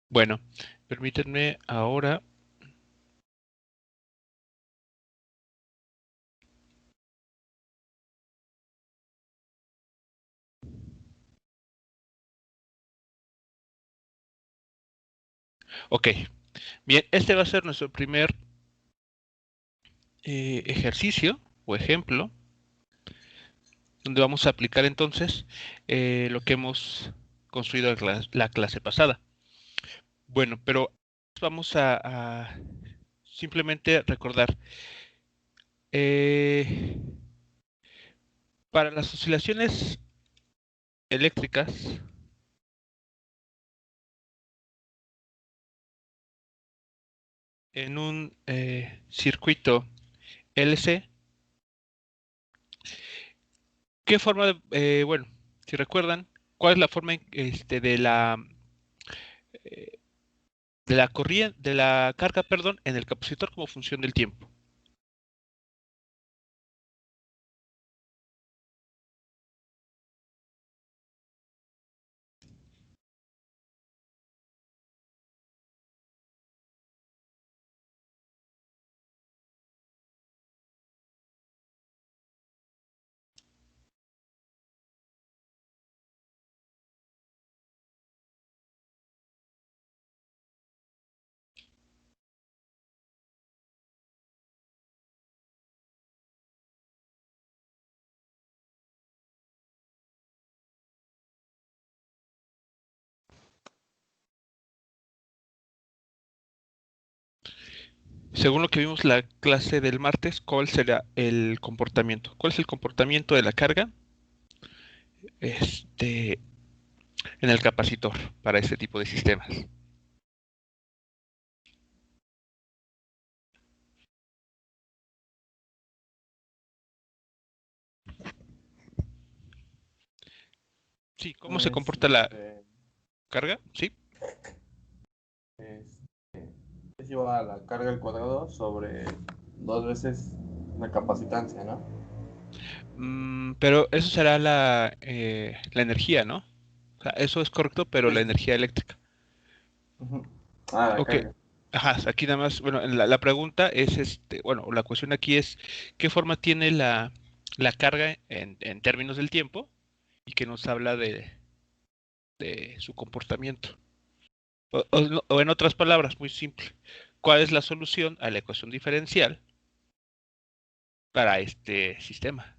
Bueno, permítanme ahora. Ok, bien, este va a ser nuestro primer ejercicio o ejemplo, donde vamos a aplicar entonces lo que hemos construido la clase pasada. Bueno, pero vamos a simplemente recordar. eh, para las oscilaciones eléctricas, en un circuito LC, ¿qué forma bueno, si recuerdan, cuál es la forma de la corriente, de la carga, perdón, en el capacitor como función del tiempo? Según lo que vimos la clase del martes, ¿cuál será el comportamiento? ¿Cuál es el comportamiento de la carga este, en el capacitor para este tipo de sistemas? Sí, ¿cómo se Pues, comporta la carga? Sí. es, es igual a la carga al cuadrado sobre dos veces la capacitancia, ¿no? Pero eso será la energía, ¿no? O sea, eso es correcto, pero Sí, la sí. energía eléctrica. Ujú. Ah, la Ok. carga. Ajá, aquí nada más, bueno, la pregunta es, bueno, la cuestión aquí es, ¿qué forma tiene la carga en términos del tiempo? Y que nos habla de su comportamiento. O en otras palabras, muy simple, ¿cuál es la solución a la ecuación diferencial para este sistema?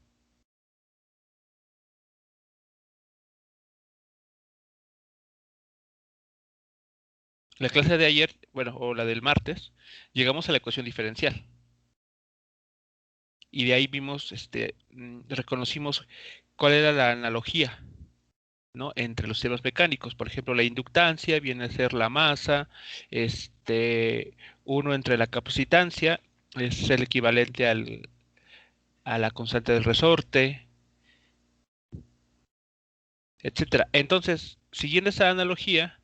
La clase de ayer, bueno, o la del martes, llegamos a la ecuación diferencial. Y de ahí vimos, reconocimos cuál era la analogía, ¿no? Entre los sistemas mecánicos. Por ejemplo, la inductancia viene a ser la masa, uno entre la capacitancia, es el equivalente a la constante del resorte, etcétera. Entonces, siguiendo esa analogía,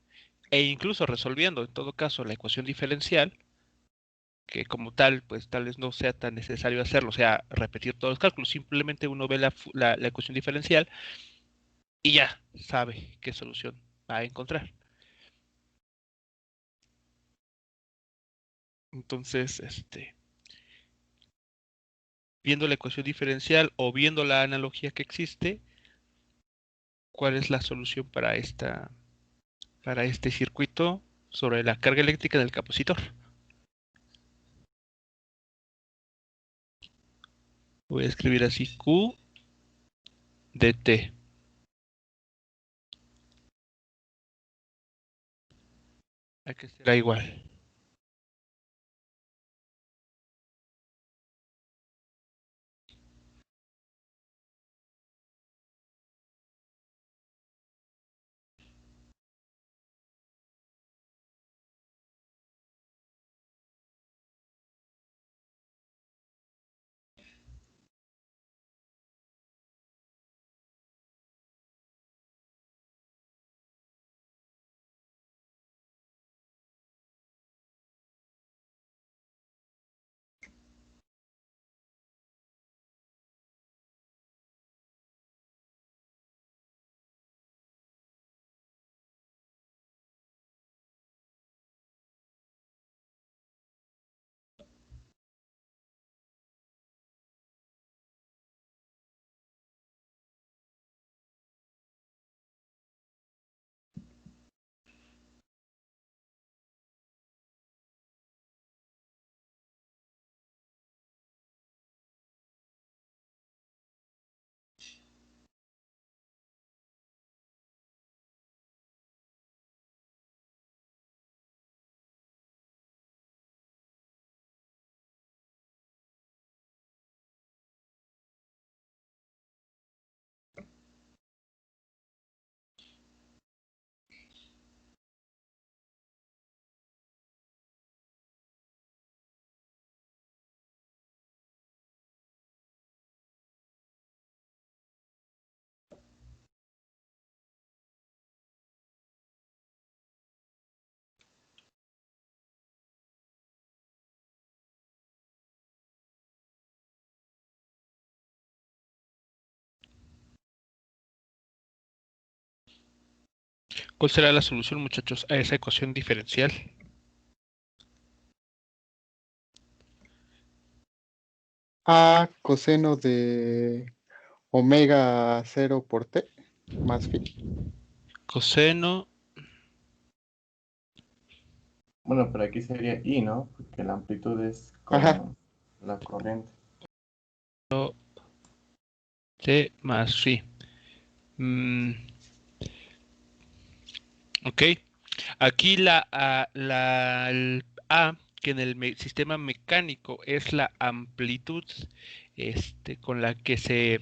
e incluso resolviendo en todo caso la ecuación diferencial, que como tal, pues tal vez no sea tan necesario hacerlo, o sea, repetir todos los cálculos, simplemente uno ve la ecuación diferencial y ya sabe qué solución va a encontrar. Entonces, viendo la ecuación diferencial o viendo la analogía que existe, ¿cuál es la solución para este circuito sobre la carga eléctrica del capacitor? Voy a escribir así Q dt. Aquí será igual. ¿Cuál será la solución, muchachos, a esa ecuación diferencial? A coseno de omega 0 por t más phi. Coseno. Bueno, pero aquí sería I, ¿no? Porque la amplitud es Ajá. con la corriente. T más phi. Ok. Aquí el A, que en el sistema mecánico es la amplitud con la que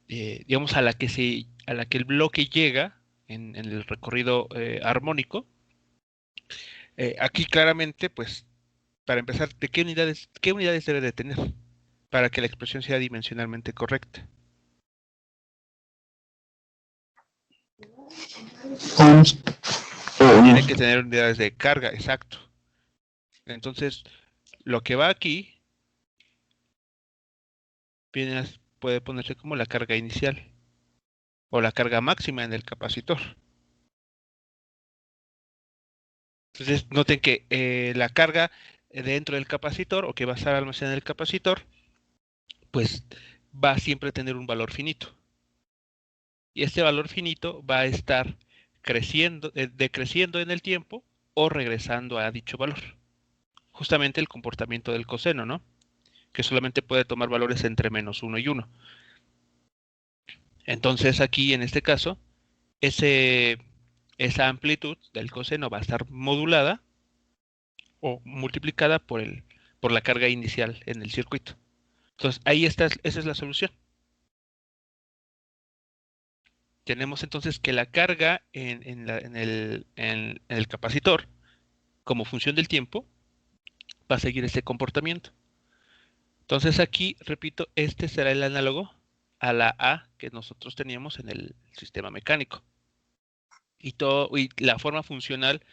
digamos, a la que el bloque llega en el recorrido armónico. Aquí claramente, pues, para empezar, qué unidades debe de tener para que la expresión sea dimensionalmente correcta? Tiene que tener unidades de carga, exacto. Entonces, lo que va aquí puede ponerse como la carga inicial o la carga máxima en el capacitor. Entonces, noten que la carga dentro del capacitor o que va a estar almacenada en el capacitor, pues va a siempre tener un valor finito. Y este valor finito va a estar decreciendo en el tiempo o regresando a dicho valor. Justamente el comportamiento del coseno, ¿no? Que solamente puede tomar valores entre -1 y 1. Entonces aquí, en este caso, esa amplitud del coseno va a estar modulada o multiplicada por la carga inicial en el circuito. Entonces, esa es la solución. Tenemos entonces que la carga en el capacitor, como función del tiempo, va a seguir este comportamiento. Entonces aquí, repito, este será el análogo a la A que nosotros teníamos en el sistema mecánico. Y la forma funcional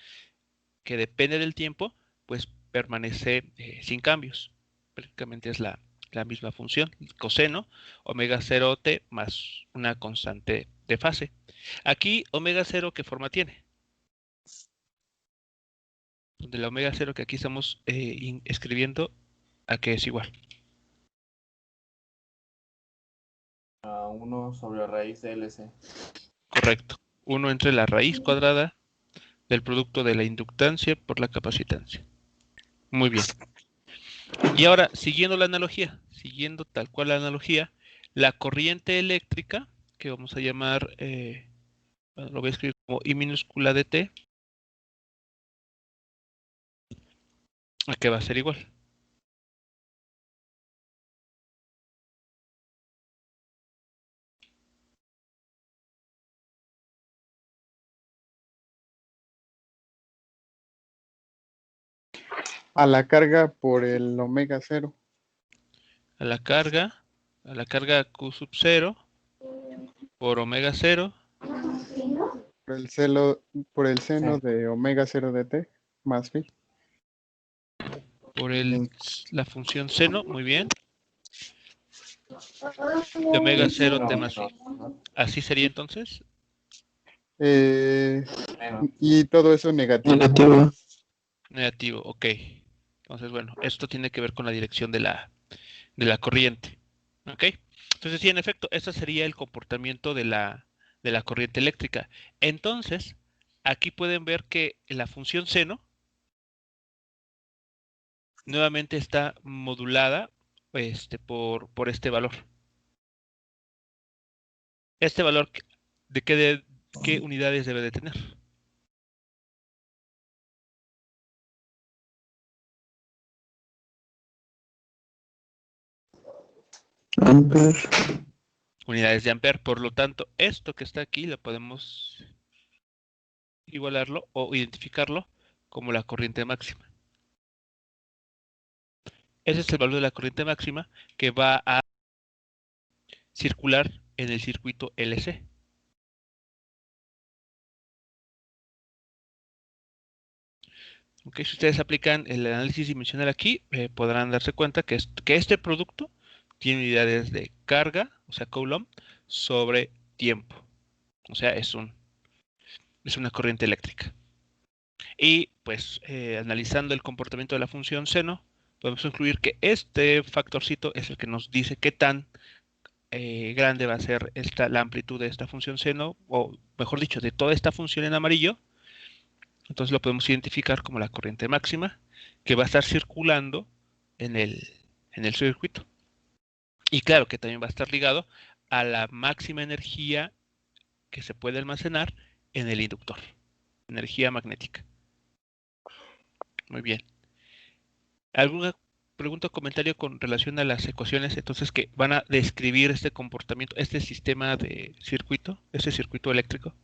que depende del tiempo, pues permanece sin cambios. Prácticamente es la misma función, coseno, omega 0 t más una constante de fase. Aquí, omega 0, ¿qué forma tiene? De la omega 0 que aquí estamos escribiendo, ¿a qué es igual? A 1 sobre raíz de LC. Correcto. 1 entre la raíz cuadrada del producto de la inductancia por la capacitancia. Muy bien. Y ahora, siguiendo tal cual la analogía, la corriente eléctrica, que vamos a llamar, lo voy a escribir como I minúscula de T, ¿a qué va a ser igual? A la carga por el omega 0. A la carga Q sub 0 por omega 0 Por el seno Sí. de omega 0 de t más phi. por la función seno, muy bien, de omega 0 t más phi. ¿No? Así sería entonces. Eh, Menos. y todo eso negativo. Negativo, ok. Entonces, bueno, esto tiene que ver con la dirección de la corriente. ¿Ok? Entonces, sí, en efecto, este sería el comportamiento de la corriente eléctrica. Entonces, aquí pueden ver que la función seno nuevamente está modulada por este valor. Este valor, ¿qué unidades debe de tener? Amper. Unidades de Ampere. Por lo tanto, esto que está aquí lo podemos igualarlo o identificarlo como la corriente máxima. Ese es el valor de la corriente máxima que va a circular en el circuito LC. Okay, si ustedes aplican el análisis dimensional aquí, podrán darse cuenta que este producto tiene unidades de carga, o sea, Coulomb, sobre tiempo. O sea, es una corriente eléctrica. Y pues analizando el comportamiento de la función seno, podemos concluir que este factorcito es el que nos dice qué tan grande va a ser la amplitud de esta función seno, o mejor dicho, de toda esta función en amarillo. Entonces lo podemos identificar como la corriente máxima que va a estar circulando en el circuito. Y claro que también va a estar ligado a la máxima energía que se puede almacenar en el inductor, energía magnética. Muy bien. ¿Alguna pregunta o comentario con relación a las ecuaciones entonces que van a describir este comportamiento, este sistema de circuito, este circuito eléctrico?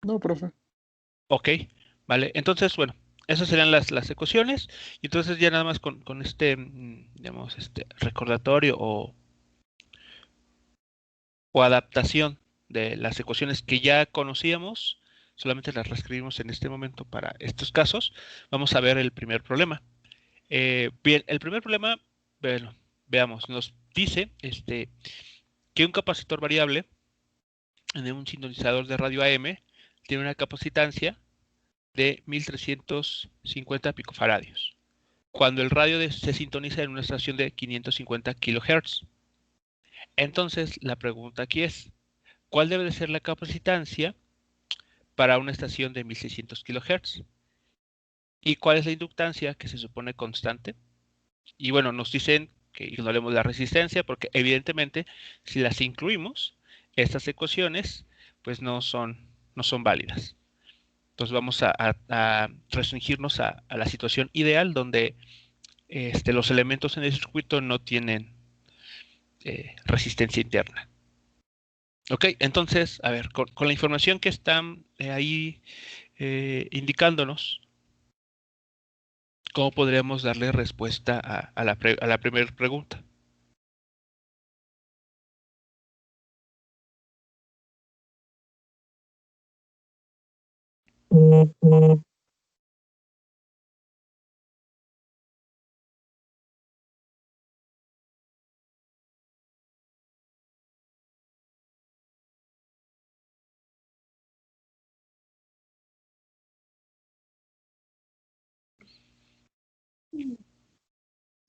No, profe. Ok, vale. Entonces, bueno, esas serían las ecuaciones. Y entonces ya nada más con este, digamos, este recordatorio o adaptación de las ecuaciones que ya conocíamos, solamente las reescribimos en este momento para estos casos. Vamos a ver el primer problema. Bien, el primer problema, bueno, veamos, nos dice que un capacitor variable en un sintonizador de radio AM tiene una capacitancia de 1350 picofaradios, cuando el radio se sintoniza en una estación de 550 kHz. Entonces, la pregunta aquí es, ¿cuál debe de ser la capacitancia para una estación de 1600 kHz? ¿Y cuál es la inductancia que se supone constante? Y bueno, nos dicen que ignoremos la resistencia porque evidentemente si las incluimos, estas ecuaciones pues no son válidas. Entonces vamos a restringirnos a la situación ideal donde los elementos en el circuito no tienen resistencia interna. Ok, entonces, a ver, con la información que están ahí indicándonos, ¿cómo podríamos darle respuesta a la primera pregunta?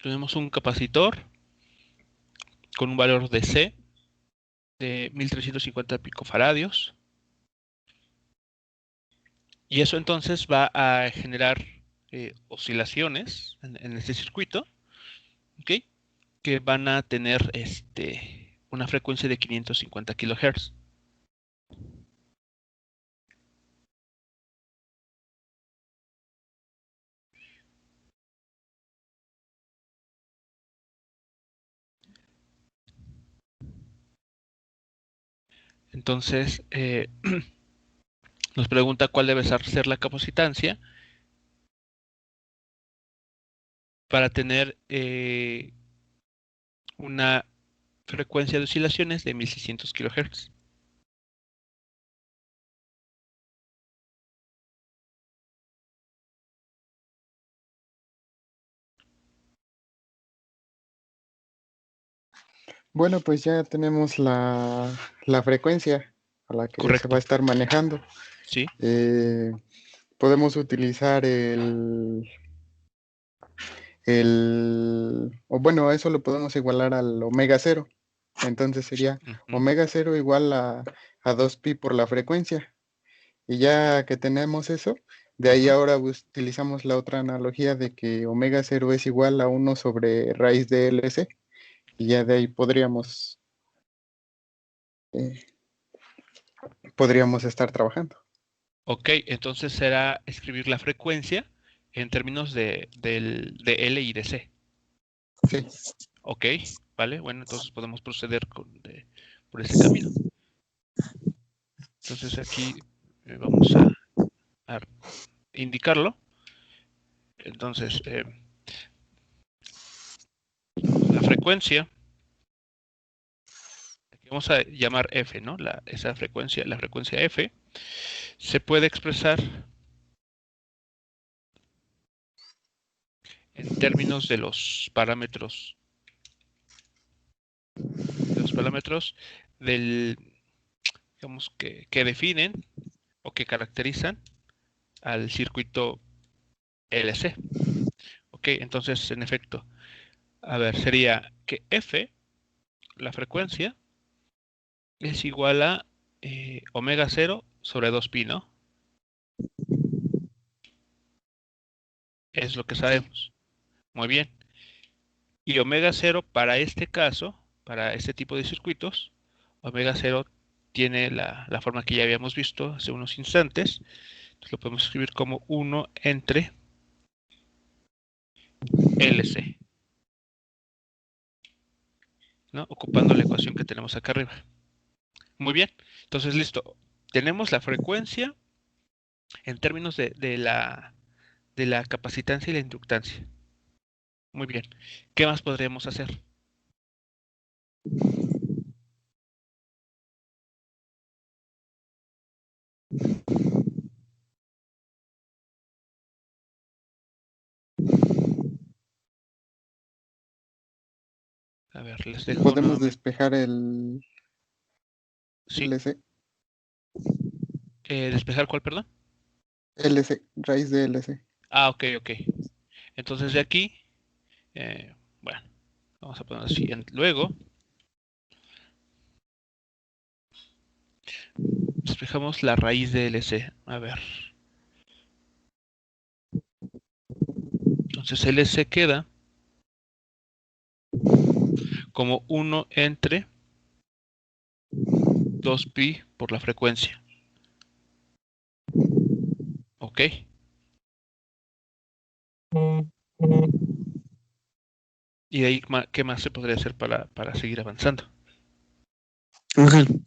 Tenemos un capacitor con un valor de C de 1350 picofaradios. Y eso entonces va a generar oscilaciones en este circuito, ¿ok? Que van a tener una frecuencia de 550 kHz. Entonces, nos pregunta cuál debe ser la capacitancia para tener una frecuencia de oscilaciones de 1600 kHz. Bueno, pues ya tenemos la frecuencia a la que se va Correcto. a estar manejando. Sí. Podemos utilizar o bueno, eso lo podemos igualar al omega 0. Entonces sería omega 0 igual a 2pi por la frecuencia. Y ya que tenemos eso, de ahí ahora utilizamos la otra analogía de que omega 0 es igual a 1 sobre raíz de LC. Y ya de ahí podríamos estar trabajando. Ok, entonces será escribir la frecuencia en términos de L y de C. Sí. Ok, vale, bueno, entonces podemos proceder por ese camino. Entonces aquí vamos a indicarlo. Entonces, la frecuencia, que vamos a llamar F, ¿no? Esa frecuencia, la frecuencia F, se puede expresar en términos de los parámetros parámetros del, digamos, que definen o que caracterizan al circuito LC. Ok, entonces, en efecto, a ver, sería que F, la frecuencia, es igual a omega 0 sobre 2pi, ¿no? Es lo que sabemos. Muy bien. Y omega 0 para este caso, para este tipo de circuitos, omega 0 tiene la forma que ya habíamos visto hace unos instantes. Entonces lo podemos escribir como 1 entre LC, ¿no? Ocupando la ecuación que tenemos acá arriba. Muy bien. Entonces, listo. Tenemos la frecuencia en términos de la capacitancia y la inductancia. Muy bien. ¿Qué más podríamos hacer? A ver, les dejo Podemos nuevamente. despejar el Sí. LC. ¿Despejar cuál, perdón? LC, raíz de LC. Ah, ok. Entonces de aquí, bueno, vamos a poner así. Luego, despejamos la raíz de LC. A ver. Entonces LC queda como 1 entre 2pi por la frecuencia. Ok. Y de ahí, ¿qué más se podría hacer para seguir avanzando? Ángel.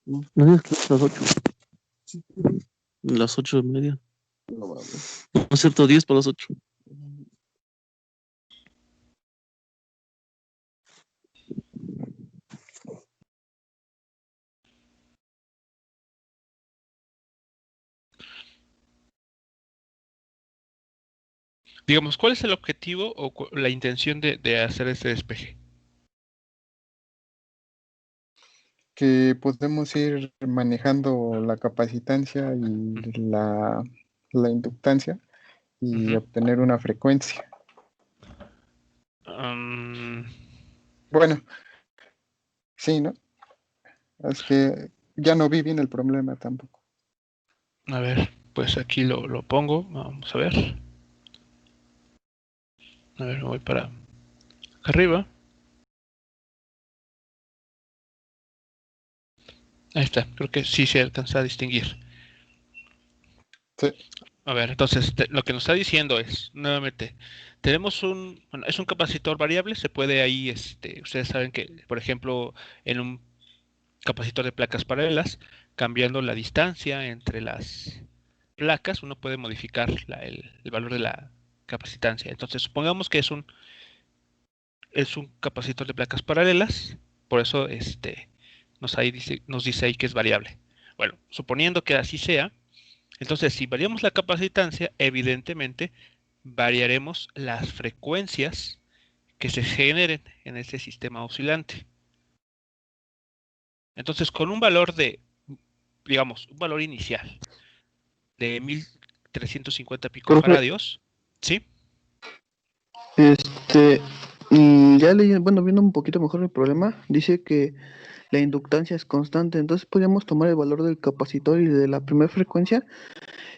No es las 8. Las 8:30. No es cierto, 10 para las 8. Digamos, ¿cuál es el objetivo o la intención de hacer este despeje? Que podemos ir manejando la capacitancia y la inductancia y obtener una frecuencia. Bueno, sí, ¿no? Es que ya no vi bien el problema tampoco. A ver, pues aquí lo pongo. Vamos a ver. A ver, me voy para acá arriba. Ahí está, creo que sí se alcanza a distinguir. Sí. A ver, entonces lo que nos está diciendo es, nuevamente, tenemos bueno, es un capacitor variable, se puede ahí, ustedes saben que, por ejemplo, en un capacitor de placas paralelas, cambiando la distancia entre las placas, uno puede modificar el valor de la capacitancia. Entonces, supongamos que es un capacitor de placas paralelas, por eso nos dice ahí que es variable. Bueno, suponiendo que así sea, entonces si variamos la capacitancia, evidentemente variaremos las frecuencias que se generen en ese sistema oscilante. Entonces, con un valor digamos, un valor inicial de 1350 Profe, picofaradios, ¿sí? ya bueno, viendo un poquito mejor el problema, dice que la inductancia es constante, entonces podríamos tomar el valor del capacitor y de la primera frecuencia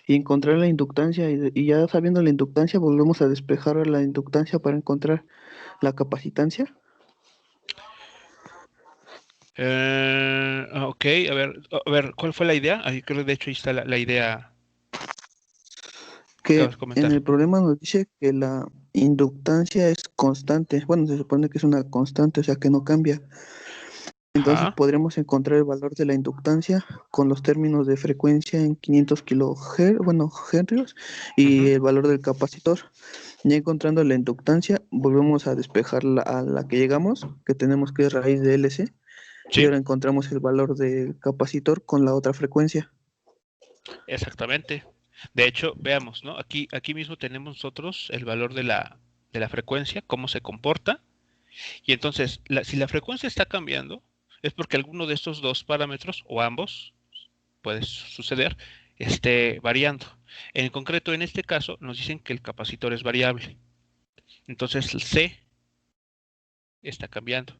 y encontrar la inductancia y ya sabiendo la inductancia volvemos a despejar la inductancia para encontrar la capacitancia. Ok, a ver, ¿cuál fue la idea? Ahí creo que de hecho ahí está la idea que Que acabas de en comentar. el problema nos dice que la inductancia es constante, bueno, se supone que es una constante, o sea que no cambia. Entonces Ajá. podremos encontrar el valor de la inductancia con los términos de frecuencia en 500 hercios y el valor del capacitor. Ya encontrando la inductancia, volvemos a despejar a la que llegamos, que tenemos que es raíz de LC, y Sí, ahora encontramos el valor del capacitor con la otra frecuencia. exactamente. De hecho, veamos, ¿no? Aquí mismo tenemos nosotros el valor de la frecuencia, cómo se comporta, Y entonces, si la frecuencia está cambiando, es porque alguno de estos dos parámetros, o ambos, puede suceder, esté variando. En concreto, en este caso, nos dicen que el capacitor es variable. Entonces, el C está cambiando,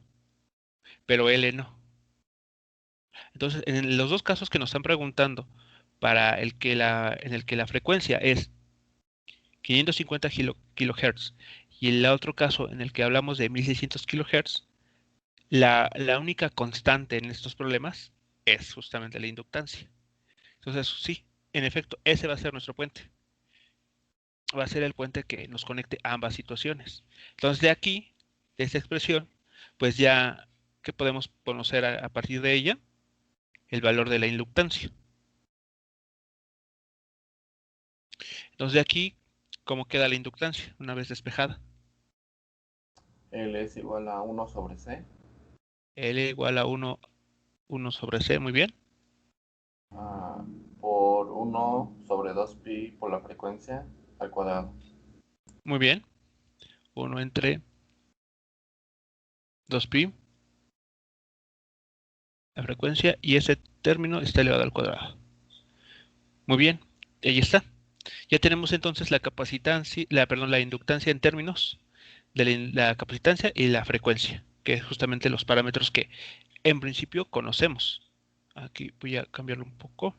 pero L no. Entonces, en los dos casos que nos están preguntando, en el que la frecuencia es 550 kHz y el otro caso en el que hablamos de 1600 kHz, la única constante en estos problemas es justamente la inductancia. Entonces, sí, en efecto, ese va a ser nuestro puente. Va a ser el puente que nos conecte a ambas situaciones. Entonces, de aquí, de esta expresión, pues ya que podemos conocer a partir de ella el valor de la inductancia. Entonces, de aquí, ¿cómo queda la inductancia una vez despejada? L es igual a 1 sobre C. L igual a 1 sobre C, muy bien. Por 1 sobre 2pi por la frecuencia al cuadrado. Muy bien. 1 entre 2pi, la frecuencia, y ese término está elevado al cuadrado. Muy bien, ahí está. Ya tenemos entonces la capacitancia, la inductancia en términos de la capacitancia y la frecuencia, que es justamente los parámetros que en principio conocemos. Aquí voy a cambiarlo un poco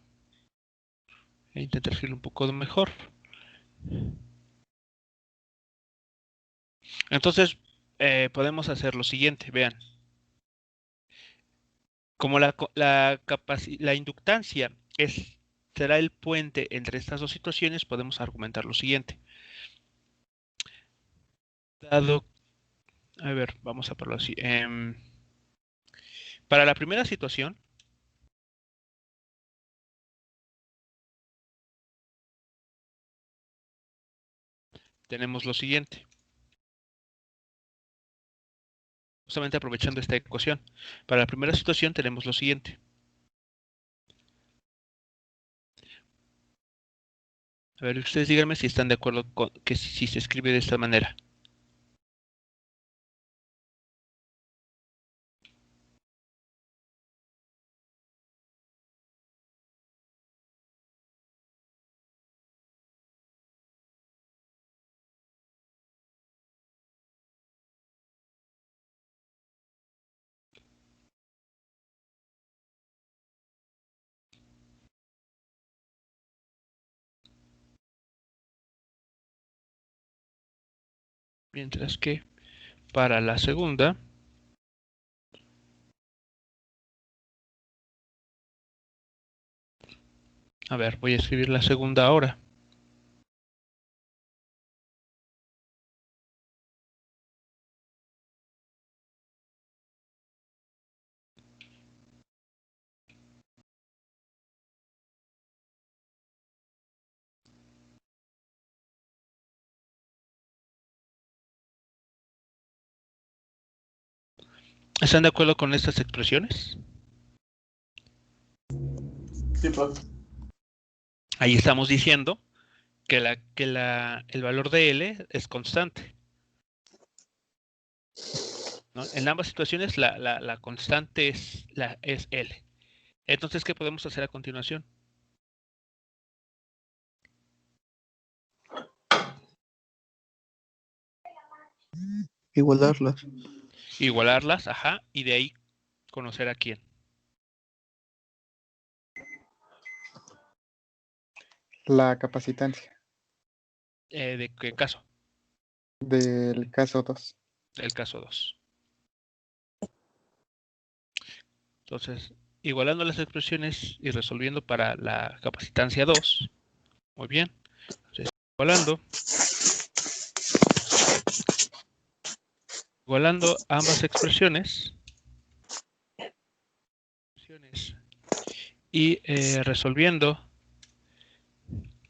e intentar escribirlo un poco mejor. Entonces, podemos hacer lo siguiente, vean. Como la inductancia será el puente entre estas dos situaciones, podemos argumentar lo siguiente. Dado, a ver, vamos a ponerlo así. Para la primera situación, tenemos lo siguiente. Justamente aprovechando esta ecuación. Para la primera situación tenemos lo siguiente. A ver, ustedes díganme si están de acuerdo con que si se escribe de esta manera. Mientras que para la segunda, a ver, voy a escribir la segunda ahora. ¿Están de acuerdo con estas expresiones? Sí, pues. Ahí estamos diciendo que el valor de L es constante, ¿no? En ambas situaciones la constante es L. Entonces, ¿qué podemos hacer a continuación? Igualarlas. Igualarlas, ajá, y de ahí conocer a quién. La capacitancia ¿De qué caso? del caso 2. Del caso 2. Entonces, igualando las expresiones y resolviendo para la capacitancia 2. Muy bien. Entonces, igualando ambas expresiones y resolviendo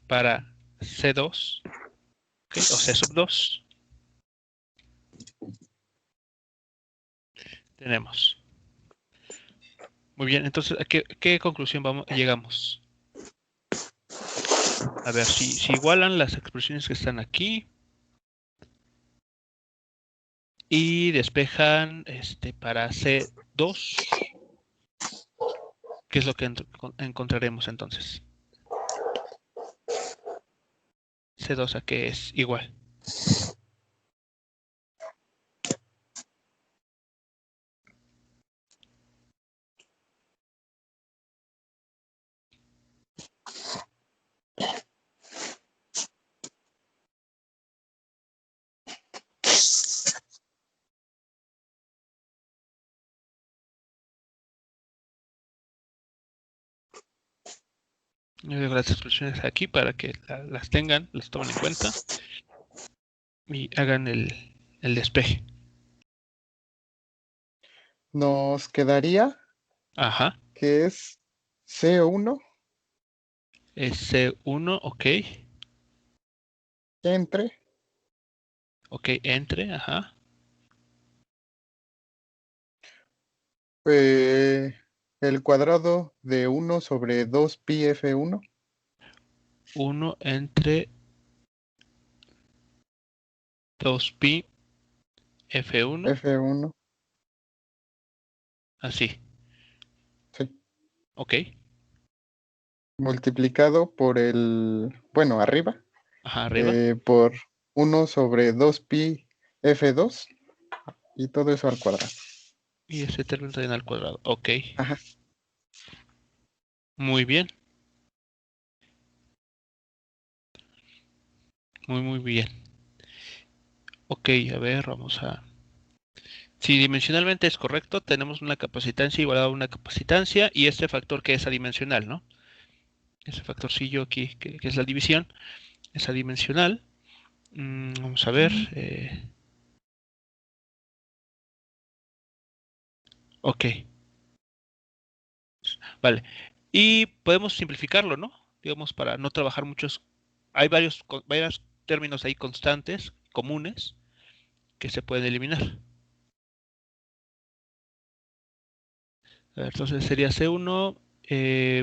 para C2, ¿okay? O C sub 2, tenemos. Muy bien, entonces, ¿a qué conclusión llegamos? A ver, si igualan las expresiones que están aquí y despejan para C2. ¿Qué es lo que encontraremos entonces? C2 a qué es igual. Yo dejo las expresiones aquí para que las tengan, las tomen en cuenta y hagan el despeje. Nos quedaría Ajá. que es C1 Es C1, ok. entre Ok, entre, ajá. el cuadrado de 1 sobre 2 pi F1. 1 entre 2pi F1. F1, Así. sí, Ok. multiplicado por bueno, arriba, Ajá, arriba. por 1 sobre 2 pi F2 y todo eso al cuadrado. Y ese término también al cuadrado. Ok. Ajá. Muy bien. Muy bien. Ok, a ver, vamos a... Si dimensionalmente es correcto, tenemos una capacitancia igual a una capacitancia y este factor que es adimensional, ¿no? Ese factorcillo aquí, que es la división, es adimensional. Vamos a ver. Ok, vale. Y podemos simplificarlo, ¿no? Digamos, para no trabajar muchos... Hay varios términos ahí constantes, comunes, que se pueden eliminar. A ver, entonces sería C1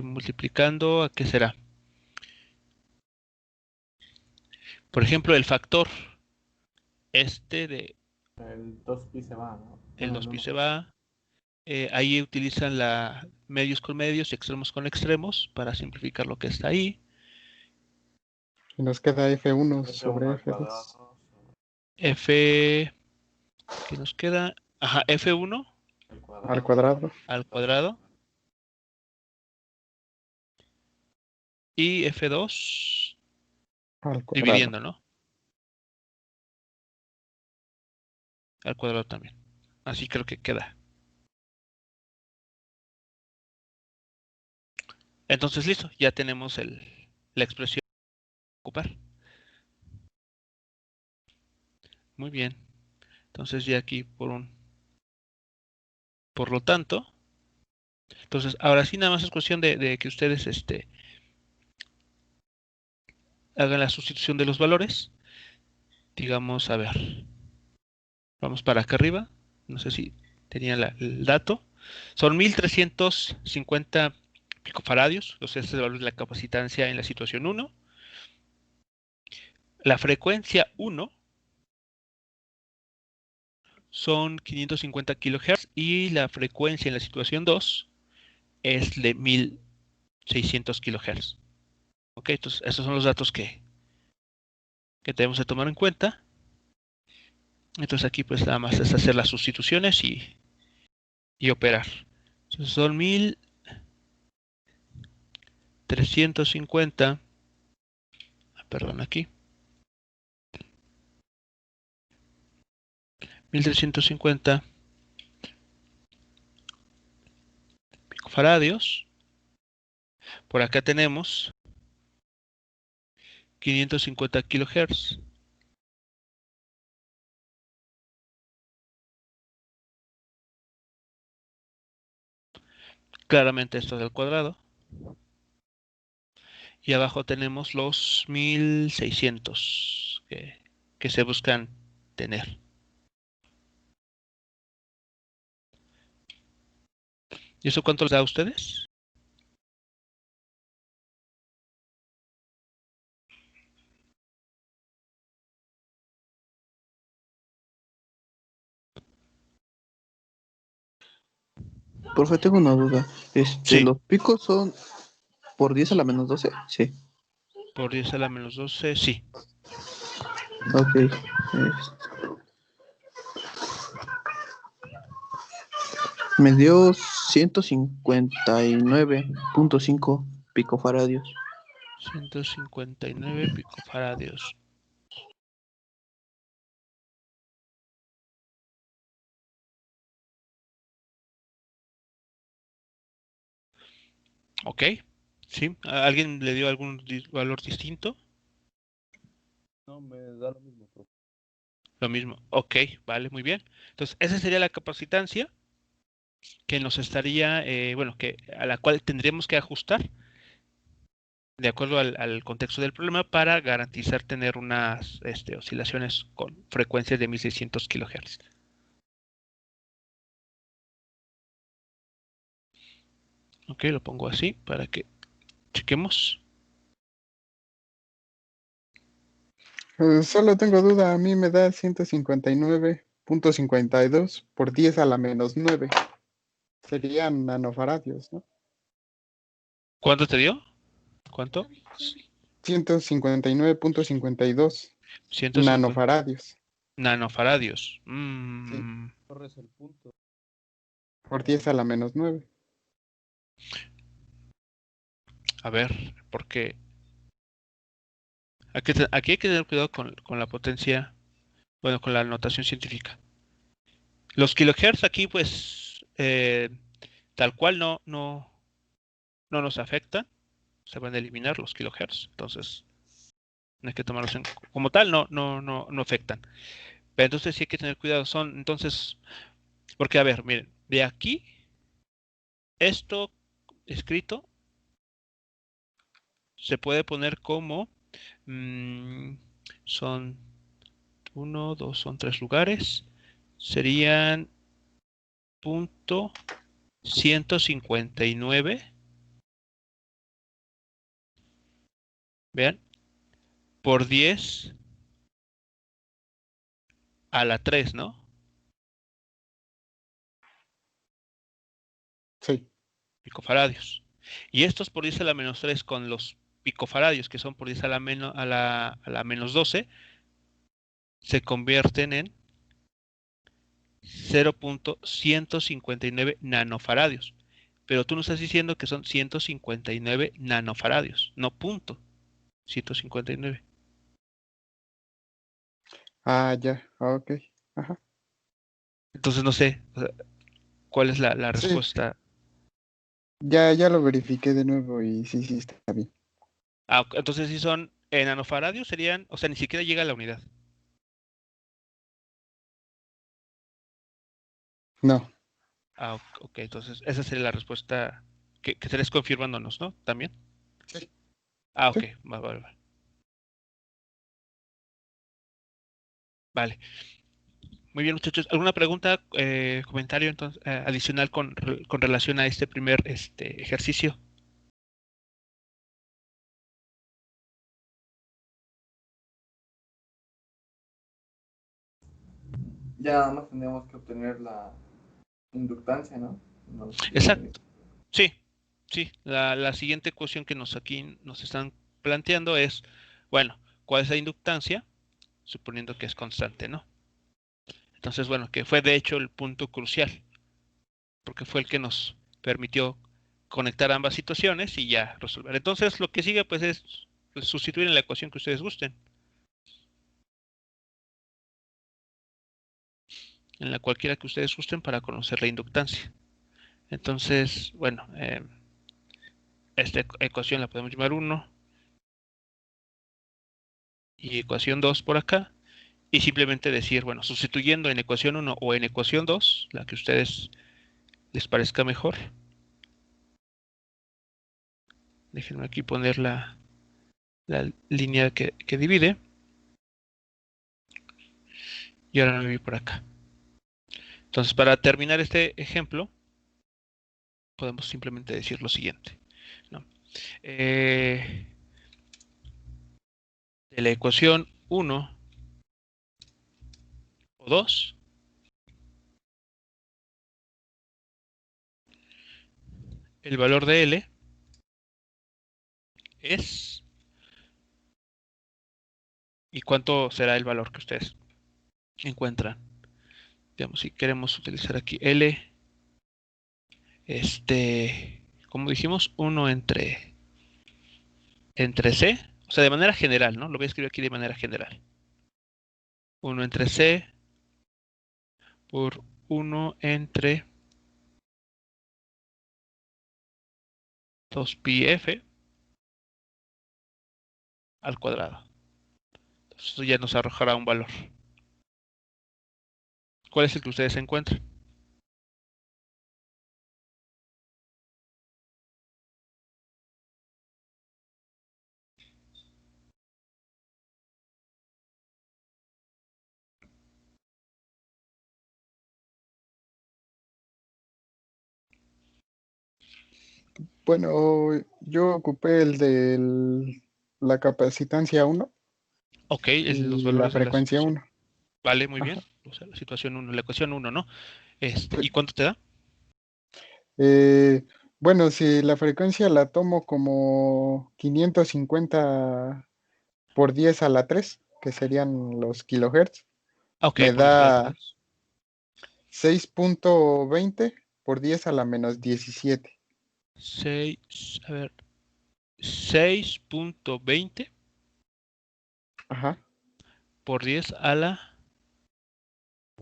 multiplicando, ¿a qué será? Por ejemplo, el factor de El 2pi se va, ¿no? el Bueno, el 2pi 1. se va. Ahí utilizan medios con medios y extremos con extremos para simplificar lo que está ahí. Y nos queda F1 F1 sobre al F2 cuadrado F, ¿qué nos queda? Ajá, F1 al al cuadrado cuadrado al cuadrado y F2 al cuadrado. dividiendo, ¿no? Al cuadrado también. Así creo que queda. Entonces, listo, ya tenemos la expresión a ocupar. Muy bien. Entonces ya aquí por lo tanto, entonces ahora sí nada más es cuestión de que ustedes hagan la sustitución de los valores. Digamos, a ver, vamos para acá arriba. No sé si tenía el dato. Son 1350 picofaradios. O sea, este es el valor de la capacitancia en la situación 1. La frecuencia 1 son 550 kilohertz y la frecuencia en la situación 2 es de 1600 kilohertz. Ok, entonces esos son los datos que debemos de tomar en cuenta. Entonces aquí pues nada más es hacer las sustituciones y operar. Entonces son 1350, perdón aquí, 1350 picofaradios. Por acá tenemos 550 kilohertz. Claramente esto es al cuadrado. Y abajo tenemos los 1600 que se buscan tener. ¿Y eso cuánto les da a ustedes? Profe, tengo una duda. Sí. ¿Los picos son por 10 a la menos 12? Sí. Por 10 a la menos 12, sí. Ok. Me dio 159.5 picofaradios. 159 picofaradios. Ok, sí. ¿Alguien le dio algún valor distinto? No, me da lo mismo, profe. Lo mismo. Ok, vale, muy bien. Entonces, esa sería la capacitancia que nos estaría, bueno, a la cual tendríamos que ajustar de acuerdo al contexto del problema para garantizar tener unas oscilaciones con frecuencias de 1600 kHz. Ok, lo pongo así para que chequemos. Solo tengo duda, a mí me da 159.52 por 10 a la menos 9. Serían nanofaradios, ¿no? ¿Cuánto te dio? ¿Cuánto? 159.52 150 nanofaradios. nanofaradios. Sí, Corres el punto. por 10 a la menos 9. A ver, porque aquí hay que tener cuidado con la potencia, bueno, con la notación científica. Los kilohertz aquí, pues, tal cual no nos afectan. Se van a eliminar los kilohertz. Entonces, no hay que tomarlos como tal, no afectan. Pero entonces sí hay que tener cuidado. Entonces, porque a ver, miren, de aquí, esto escrito se puede poner como son uno, dos, son 3 lugares. Serían punto 159. Vean, por 10 a la 3, ¿no? Sí. Picofaradios. Y estos por 10 a la menos 3 con los picofaradios, que son por 10 a la menos 12, se convierten en 0.159 nanofaradios. Pero tú nos estás diciendo que son 159 nanofaradios, no punto 159. Ah, ya, ok. Ajá. Entonces no sé cuál es la Sí, respuesta. ya lo verifiqué de nuevo y sí, está bien. Entonces si son nanofaradios serían, o sea, ni siquiera llega a la unidad. No, Ok, entonces esa sería la respuesta que estarías confirmándonos, ¿no? También. sí, Ok, sí. vale. Vale. Muy bien, muchachos. ¿Alguna pregunta, comentario entonces, adicional con relación a este primer ejercicio? Ya nada más tendríamos que obtener la inductancia, ¿no? Exacto. Sí, sí. La siguiente cuestión que aquí nos están planteando es, bueno, ¿cuál es la inductancia? Suponiendo que es constante, ¿no? Entonces, bueno, que fue de hecho el punto crucial, porque fue el que nos permitió conectar ambas situaciones y ya resolver. Entonces, lo que sigue, pues, es sustituir en la ecuación que ustedes gusten, en la cualquiera que ustedes gusten para conocer la inductancia. Entonces, bueno, esta ecuación la podemos llamar 1 y ecuación 2 por acá. Y simplemente decir, bueno, sustituyendo en ecuación 1 o en ecuación 2, la que a ustedes les parezca mejor. Déjenme aquí poner la línea que divide. Y ahora me voy por acá. Entonces, para terminar este ejemplo, podemos simplemente decir lo siguiente, ¿no? De la ecuación 1 o 2, el valor de L es... ¿Y cuánto será el valor que ustedes encuentran? Digamos, si queremos utilizar aquí L, como dijimos, 1 entre C, o sea, de manera general, ¿no? Lo voy a escribir aquí de manera general. 1 entre C por 1 entre 2πf al cuadrado. Entonces, eso ya nos arrojará un valor. ¿Cuál es el que ustedes encuentran? Bueno, yo ocupé el de la capacitancia 1 Ok, los y la valores de la frecuencia situación. 1. Vale, muy bien. Ajá. O sea, la situación 1, la ecuación 1, ¿no? ¿Y Sí. cuánto te da? Eh, bueno, si la frecuencia la tomo como 550 por 10 a la 3, que serían los kilohertz, Ah, ok, me por 10 a la da 3. 6.20 por 10 a la menos 17. 6, a ver, 6.20 Ajá, por 10 a la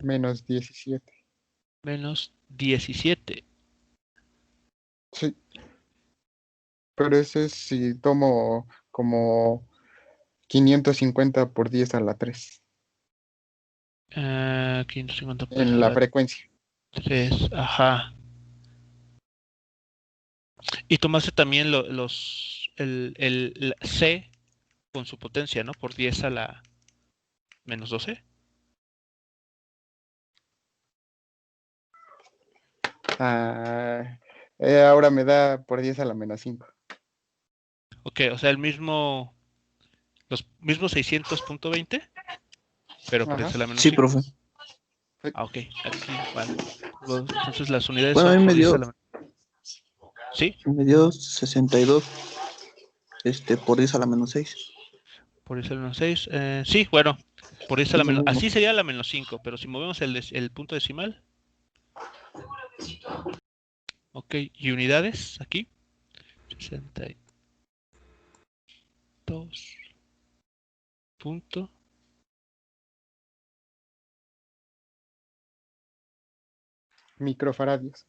menos 17. menos 17. Sí, pero ese es si tomo como 550 por 10 a la 3 550 por 10 a en la la frecuencia. 3. Ajá. Y tomaste también el C con su potencia, ¿no? Por 10 a la menos 12. Ah, ahora me da por 10 a la menos 5. Ok, o sea, los mismos 600.20, pero por Ajá. 10 a la menos Sí, 5. profe. Sí. Ah, ok, aquí, vale. Entonces las unidades Bueno, a son mí por 10 a la menos. ¿Sí? me dio 62 por 10 a la menos 6. Por 10 a la menos 6. Sí, bueno, por 10 a la Es lo menos. mismo. Así sería la menos 5, pero si movemos el punto decimal. Ok, y unidades aquí. 62 punto. Microfaradios.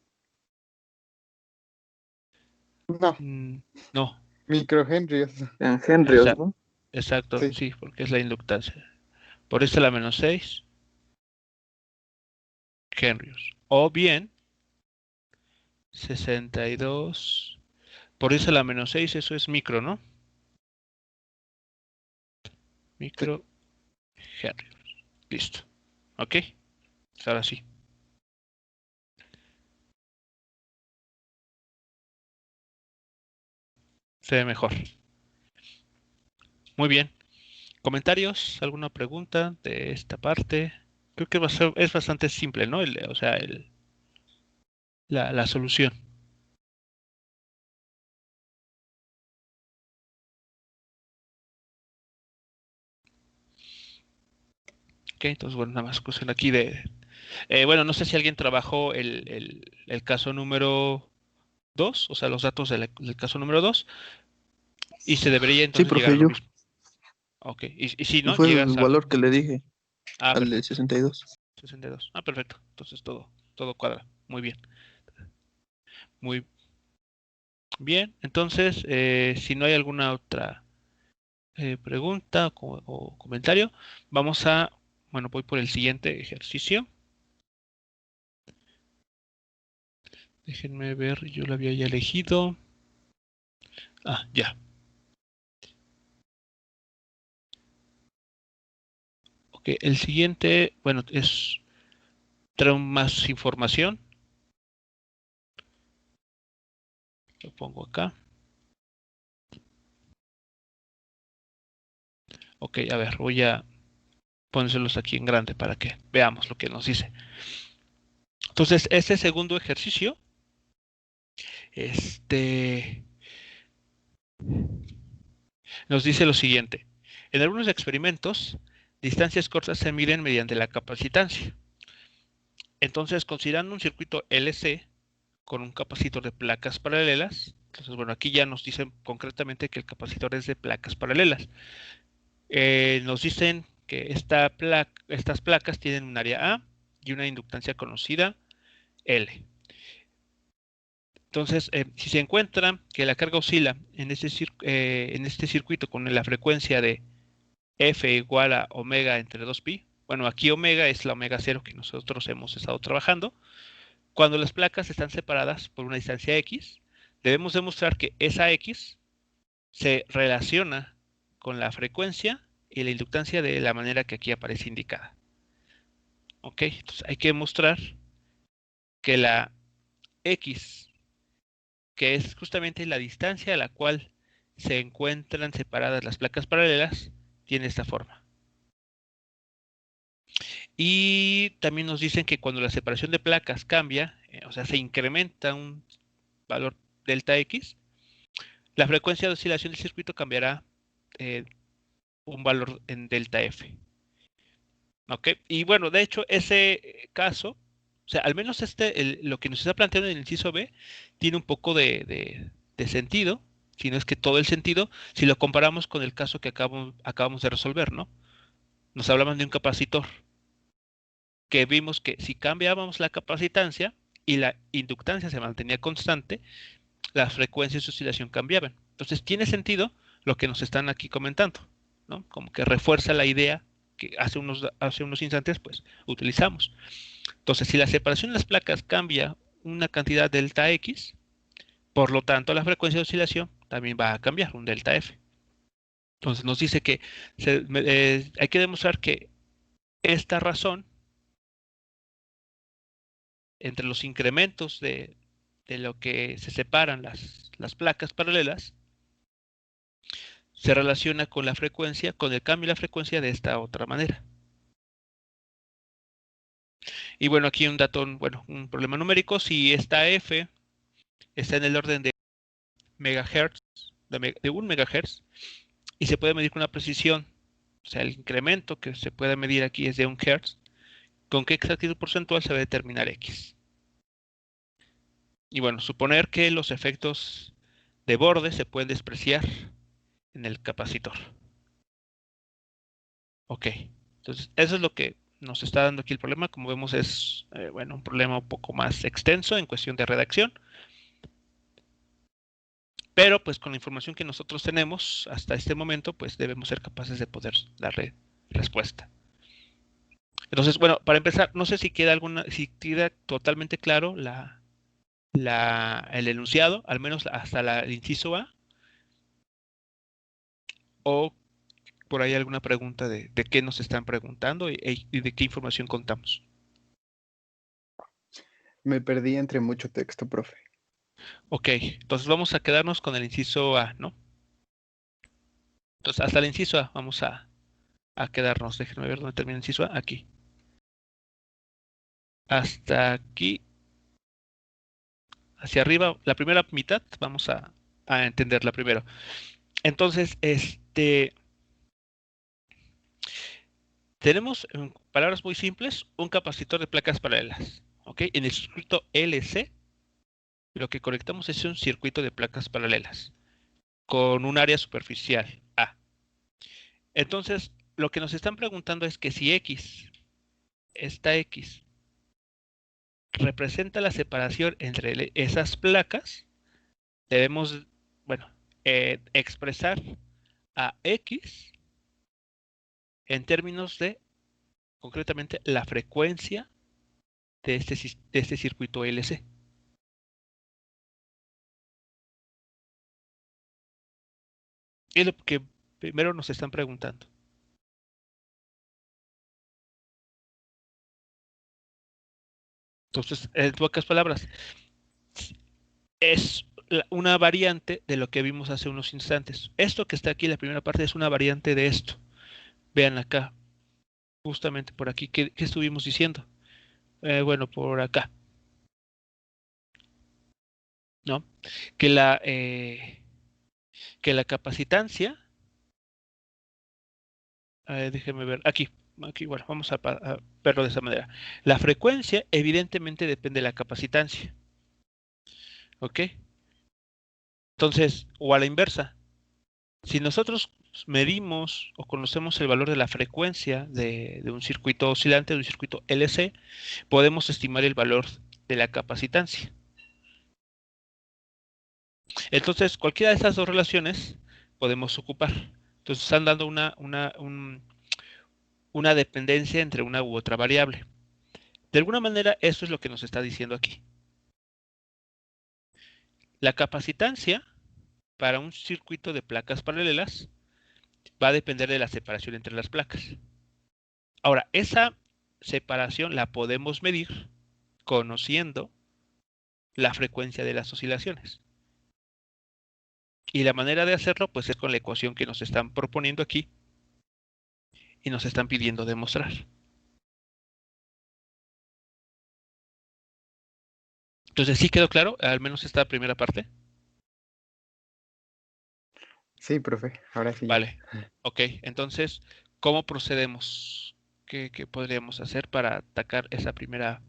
No, No, microhenrios. En Henrios, exacto, ¿no? exacto, Sí. sí, porque es la inductancia. Por 10 a la menos 6 Henrios. O bien 62 por 10 a la menos 6, eso es micro, ¿no? Sí. Micro Henrios. Listo. Ok, ahora sí. Se ve mejor. Muy bien. ¿Comentarios? ¿Alguna pregunta de esta parte? Creo que es bastante simple, ¿no? O sea, la solución. Ok, entonces, bueno, nada más cuestión aquí de... bueno, no sé si alguien trabajó el caso número 2, o sea, los datos del caso número 2, y se debería Sí, entonces llegar profe, a lo yo. mismo. Ok, y si Y no, fue el llegas al... valor que le dije, Ah, al de perfecto, 62. 62. Ah, perfecto. Entonces todo cuadra. Muy bien. Muy bien. Entonces, si no hay alguna otra pregunta o comentario, vamos a... Bueno, voy por el siguiente ejercicio. Déjenme ver, yo lo había ya elegido. Ah, ya. Ok, el siguiente, bueno, trae más información. Lo pongo acá. Ok, a ver, voy a ponérselos aquí en grande para que veamos lo que nos dice. Entonces, este segundo ejercicio Nos dice lo siguiente. En algunos experimentos, distancias cortas se miden mediante la capacitancia. Entonces, considerando un circuito LC con un capacitor de placas paralelas, entonces, bueno, aquí ya nos dicen concretamente que el capacitor es de placas paralelas. Nos dicen que estas placas tienen un área A y una inductancia conocida L. Entonces, si se encuentra que la carga oscila en este circuito con la frecuencia de F igual a omega entre 2pi, bueno, aquí omega es la omega cero que nosotros hemos estado trabajando. Cuando las placas están separadas por una distancia X, debemos demostrar que esa X se relaciona con la frecuencia y la inductancia de la manera que aquí aparece indicada. Ok, entonces hay que demostrar que la X, que es justamente la distancia a la cual se encuentran separadas las placas paralelas, tiene esta forma. Y también nos dicen que cuando la separación de placas cambia, o sea, se incrementa un valor delta X, la frecuencia de oscilación del circuito cambiará un valor en delta F. ¿Ok? Y bueno, de hecho, ese caso, o sea, al menos lo que nos está planteando en el inciso B, tiene un poco de sentido, si no es que todo el sentido, si lo comparamos con el caso que acabamos de resolver, ¿no? Nos hablaban de un capacitor, que vimos que si cambiábamos la capacitancia y la inductancia se mantenía constante, las frecuencias de oscilación cambiaban. Entonces, tiene sentido lo que nos están aquí comentando, ¿no? Como que refuerza la idea que hace unos instantes, pues, utilizamos. Entonces, si la separación de las placas cambia una cantidad delta X, por lo tanto, la frecuencia de oscilación también va a cambiar, un delta F. Entonces, nos dice que hay que demostrar que esta razón entre los incrementos de lo que se separan las placas paralelas se relaciona con la frecuencia, con el cambio de la frecuencia de esta otra manera. Y bueno, aquí un dato, bueno, un problema numérico, si esta F está en el orden de megahertz, de 1 megahertz, y se puede medir con una precisión, o sea, el incremento que se puede medir aquí es de 1 hertz, ¿con qué exactitud porcentual se va a determinar X? Y bueno, suponer que los efectos de borde se pueden despreciar en el capacitor. Ok, entonces eso es lo que nos está dando aquí el problema. Como vemos es, bueno, un problema un poco más extenso en cuestión de redacción. Pero pues con la información que nosotros tenemos hasta este momento, pues debemos ser capaces de poder darle respuesta. Entonces, bueno, para empezar, no sé si si queda totalmente claro el enunciado, al menos hasta el inciso A, o por ahí alguna pregunta de qué nos están preguntando y de qué información contamos. Me perdí entre mucho texto, profe. Ok, entonces vamos a quedarnos con el inciso A, ¿no? Entonces, hasta el inciso A vamos a quedarnos. Déjenme ver dónde termina el inciso A. Aquí. Hasta aquí. Hacia arriba, la primera mitad, vamos a entenderla primero. Entonces, tenemos, en palabras muy simples, un capacitor de placas paralelas. ¿Ok? En el circuito LC, lo que conectamos es un circuito de placas paralelas con un área superficial A. Entonces, lo que nos están preguntando es que si esta X, representa la separación entre esas placas, debemos, bueno, expresar a X en términos de, concretamente, la frecuencia de este circuito LC. Es lo que primero nos están preguntando. Entonces, en pocas palabras, es una variante de lo que vimos hace unos instantes. Esto que está aquí, la primera parte, es una variante de esto. Vean acá, justamente por aquí, ¿qué estuvimos diciendo? Bueno, por acá. ¿no? Que la capacitancia, déjenme ver, aquí, bueno, vamos a verlo de esa manera. La frecuencia evidentemente depende de la capacitancia, ¿ok? Entonces, o a la inversa, si nosotros medimos o conocemos el valor de la frecuencia de un circuito oscilante, de un circuito LC, podemos estimar el valor de la capacitancia. Entonces, cualquiera de estas dos relaciones podemos ocupar. Entonces, están dando una dependencia entre una u otra variable. De alguna manera, eso es lo que nos está diciendo aquí. La capacitancia para un circuito de placas paralelas va a depender de la separación entre las placas. Ahora, esa separación la podemos medir conociendo la frecuencia de las oscilaciones. Y la manera de hacerlo pues es con la ecuación que nos están proponiendo aquí y nos están pidiendo demostrar. Entonces, ¿sí quedó claro? Al menos esta primera parte. Sí, profe, ahora sí ya. Vale, ok. Entonces, ¿cómo procedemos? ¿Qué podríamos hacer para atacar esa primera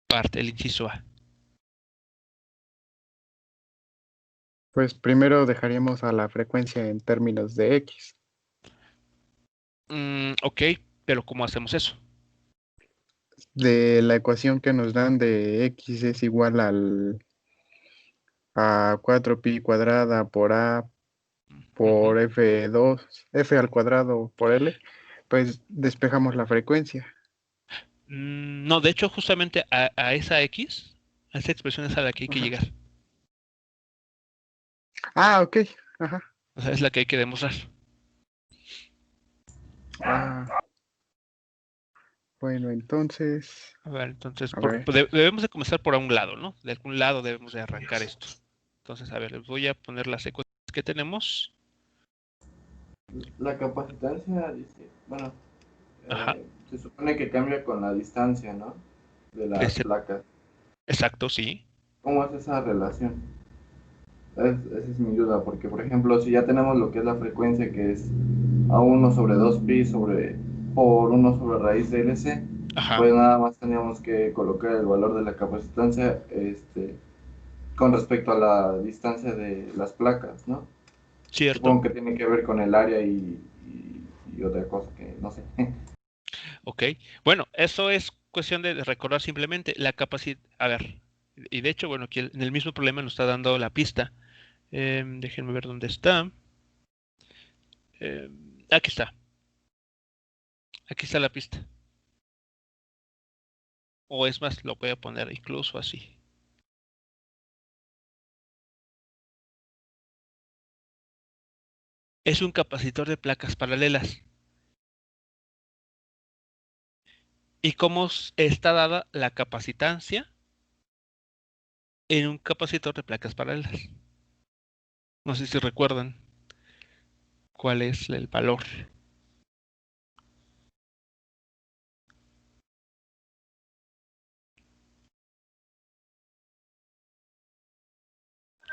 parte, el inciso A? Pues primero dejaríamos a la frecuencia en términos de X. Ok, pero ¿cómo hacemos eso? De la ecuación que nos dan de X es igual a 4pi cuadrada por A por F al cuadrado por L, pues despejamos la frecuencia. No, de hecho, justamente a esa X, a esa expresión es a la que hay que Ajá. llegar. Ah, ok. Ajá. O sea, es la que hay que demostrar. Ah, bueno, entonces, A ver, entonces, a ver. debemos de comenzar por un lado, ¿no? De algún lado debemos de arrancar esto. Entonces, a ver, les voy a poner las ecuaciones que tenemos. La capacitancia, dice, bueno, Ajá. se supone que cambia con la distancia, ¿no? De las placas. Exacto, sí. ¿Cómo es esa relación? Esa es mi duda, porque por ejemplo, si ya tenemos lo que es la frecuencia, que es A1/2pi por 1 sobre raíz de LC, Ajá. pues nada más teníamos que colocar el valor de la capacitancia con respecto a la distancia de las placas, ¿no? Cierto. Supongo que tiene que ver con el área y otra cosa que no sé. Ok. Bueno, eso es cuestión de recordar simplemente la capacidad. A ver, y de hecho, bueno, aquí en el mismo problema nos está dando la pista. Déjenme ver dónde está. Aquí está. Aquí está la pista. O es más, lo voy a poner incluso así. Es un capacitor de placas paralelas. ¿Y cómo está dada la capacitancia en un capacitor de placas paralelas? No sé si recuerdan cuál es el valor.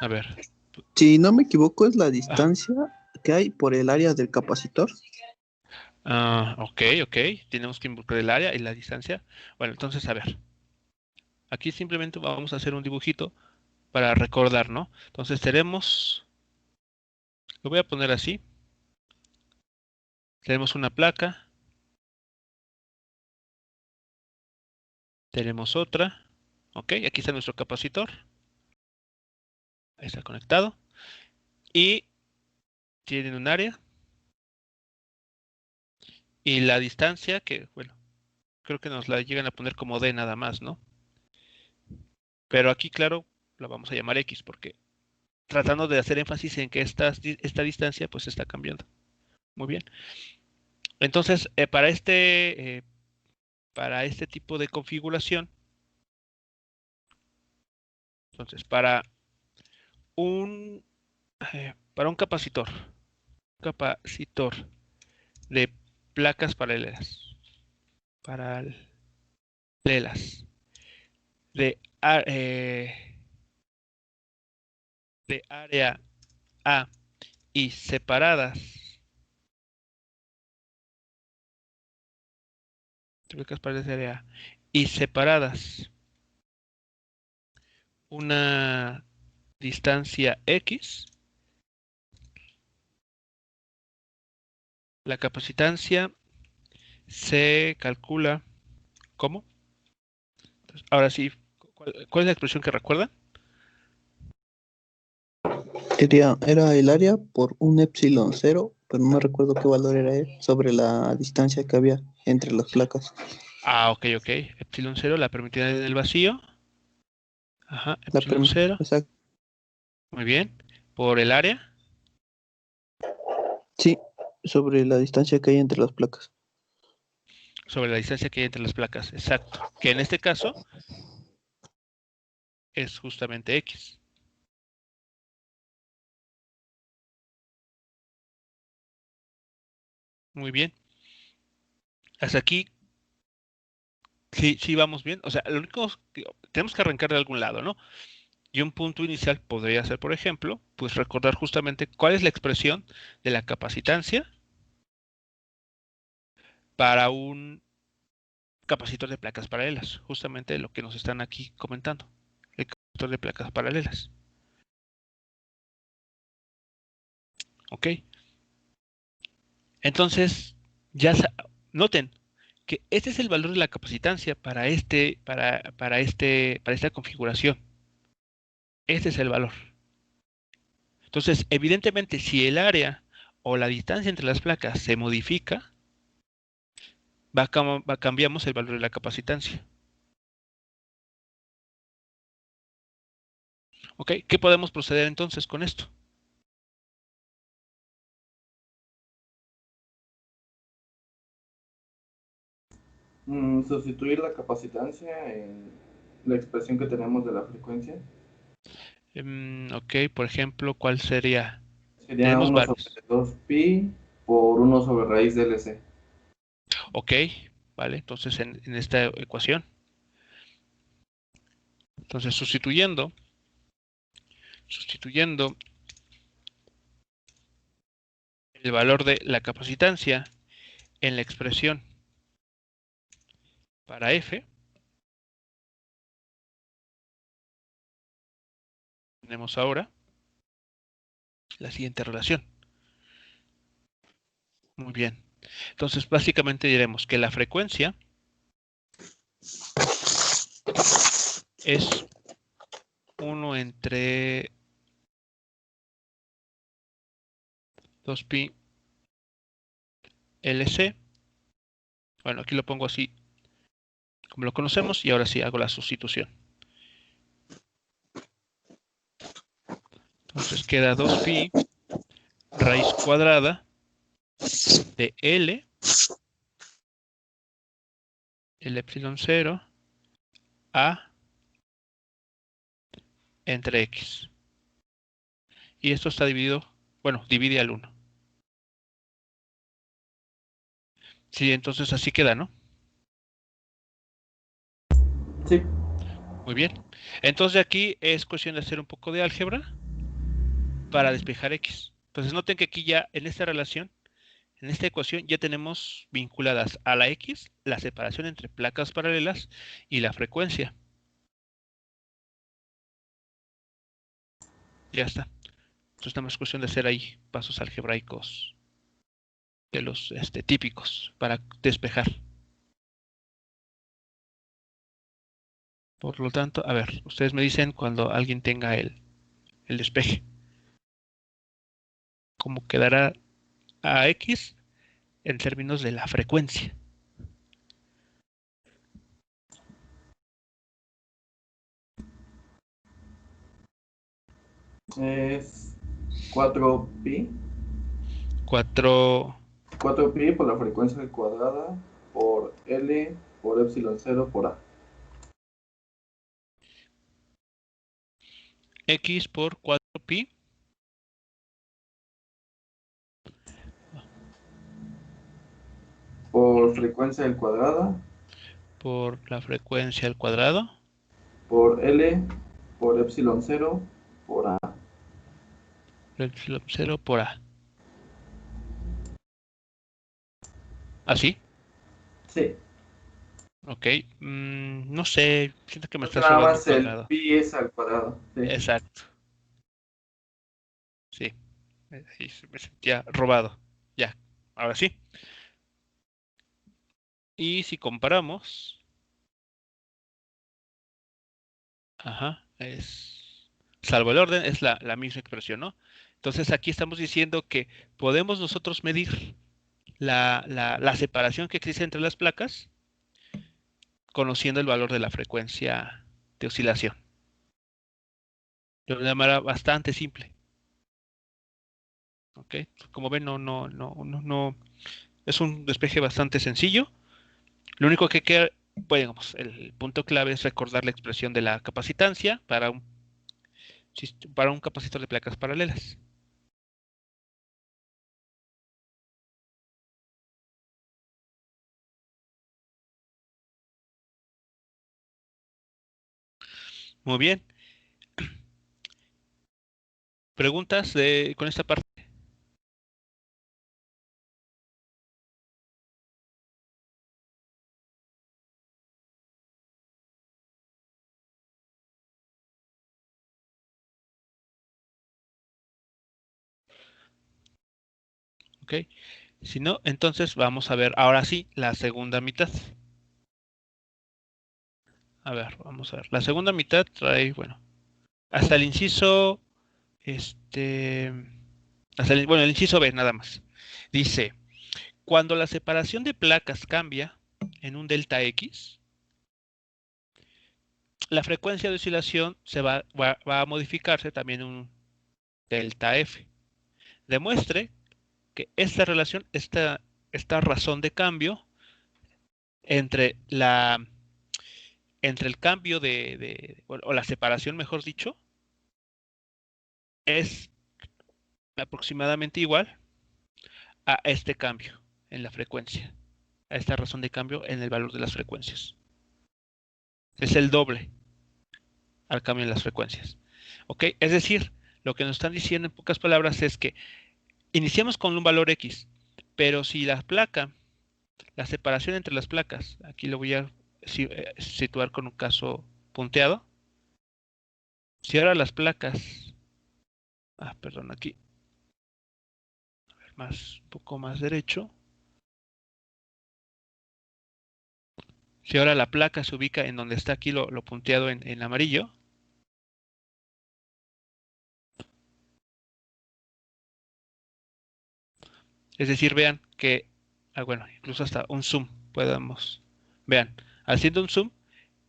A ver. Si no me equivoco, es la Ah, distancia que hay por el área del capacitor. ok. Tenemos que involucrar el área y la distancia. Bueno, entonces, a ver. Aquí simplemente vamos a hacer un dibujito para recordar, ¿no? Entonces tenemos, lo voy a poner así. Tenemos una placa. Tenemos otra. Ok, aquí está nuestro capacitor. Ahí está conectado. Y tienen un área. Y la distancia, que bueno, creo que nos la llegan a poner como D nada más, ¿no? Pero aquí, claro, la vamos a llamar X porque tratando de hacer énfasis en que esta distancia pues está cambiando. Muy bien. Entonces, para este tipo de configuración, entonces, un, para un capacitor de placas paralelas, paralelas, de de área A y separadas placas paralelas de área A y separadas una distancia X, la capacitancia se calcula ¿cómo? Entonces, ahora sí, ¿cuál es la expresión que recuerdan? Era el área por un epsilon 0, pero no me recuerdo qué valor era él, sobre la distancia que había entre las placas. Ah, ok. Epsilon 0, la permitida del vacío. Ajá, La epsilon 0. Exacto. Muy bien. Por el área. Sí, sobre la distancia que hay entre las placas. Sobre la distancia que hay entre las placas. Exacto. Que en este caso es justamente X. Muy bien. Hasta aquí sí vamos bien. O sea, lo único que tenemos que arrancar de algún lado, ¿no? Y un punto inicial podría ser, por ejemplo, pues recordar justamente cuál es la expresión de la capacitancia para un capacitor de placas paralelas. Justamente lo que nos están aquí comentando. El capacitor de placas paralelas. ¿Ok? Entonces, noten que este es el valor de la capacitancia para esta configuración. Este es el valor. Entonces, evidentemente, si el área o la distancia entre las placas se modifica, cambiamos el valor de la capacitancia. ¿Ok? ¿Qué podemos proceder entonces con esto? Sustituir la capacitancia en la expresión que tenemos de la frecuencia. Ok, por ejemplo, ¿cuál sería? Sería Tenemos 1 sobre varios. 2pi por 1 sobre raíz de LC. Ok, vale, entonces en esta ecuación. Entonces, sustituyendo el valor de la capacitancia en la expresión para F, tenemos ahora la siguiente relación. Muy bien. Entonces, básicamente diremos que la frecuencia es 1 entre 2pi LC. Bueno, aquí lo pongo así como lo conocemos y ahora sí hago la sustitución. Entonces queda 2pi raíz cuadrada de L, el epsilon 0, A entre X. Y esto está dividido, bueno, divide al 1. Sí, entonces así queda, ¿no? Sí. Muy bien. Entonces aquí es cuestión de hacer un poco de álgebra para despejar X. Entonces noten que aquí ya en esta relación, en esta ecuación, ya tenemos vinculadas a la X la separación entre placas paralelas y la frecuencia. Ya está. Entonces nada más cuestión de hacer ahí pasos algebraicos de los típicos para despejar. Por lo tanto, a ver, ustedes me dicen cuando alguien tenga el despeje. ¿Cómo quedará a X en términos de la frecuencia? Es 4pi. 4 4pi por la frecuencia cuadrada por L por epsilon 0 por A. X por 4pi Por frecuencia cuadrada por la frecuencia al cuadrado por L por epsilon 0 por A. epsilon 0 por A. ¿Así? Sí. Ok. No sé, siento que me Pues estás nada robando un más el cuadrado. pi es al cuadrado. Sí. Exacto. Sí. Sí, me sentía robado. Ya. Ahora sí. Y si comparamos. Ajá. Salvo el orden, es la misma expresión, ¿no? Entonces aquí estamos diciendo que podemos nosotros medir la separación que existe entre las placas conociendo el valor de la frecuencia de oscilación. De una manera bastante simple. ¿Ok? Como ven, no. Es un despeje bastante sencillo. Lo único que queda, bueno, el punto clave es recordar la expresión de la capacitancia para un capacitor de placas paralelas. Muy bien. ¿Preguntas con esta parte? ¿Ok? Si no, entonces vamos a ver ahora sí la segunda mitad. A ver, vamos a ver. La segunda mitad trae, bueno, hasta el inciso, bueno, el inciso B nada más. Dice, cuando la separación de placas cambia en un delta X, la frecuencia de oscilación va a modificarse también en un delta F. Demuestre que esta relación, esta razón de cambio entre entre el cambio o la separación, mejor dicho, es aproximadamente igual a este cambio en la frecuencia, a esta razón de cambio en el valor de las frecuencias. Es el doble al cambio en las frecuencias. ¿Ok? Es decir, lo que nos están diciendo en pocas palabras es que iniciamos con un valor X, pero si la separación entre las placas, aquí lo voy a situar con un caso punteado, si ahora las placas, perdón, aquí, a ver, un poco más derecho, si ahora la placa se ubica en donde está aquí lo punteado en amarillo, es decir, vean que, bueno, incluso hasta un zoom podemos, vean, haciendo un zoom,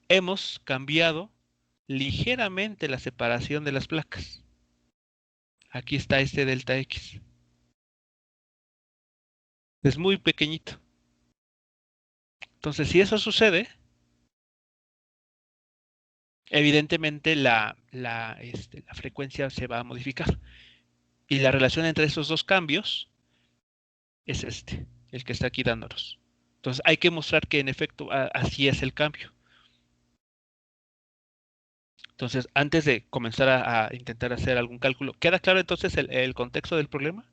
hemos cambiado ligeramente la separación de las placas. Aquí está este delta X. Es muy pequeñito. Entonces, si eso sucede, evidentemente la frecuencia se va a modificar. Y la relación entre esos dos cambios es el que está aquí dándonos. Entonces, hay que mostrar que en efecto así es el cambio. Entonces, antes de comenzar a intentar hacer algún cálculo, ¿queda claro entonces el contexto del problema?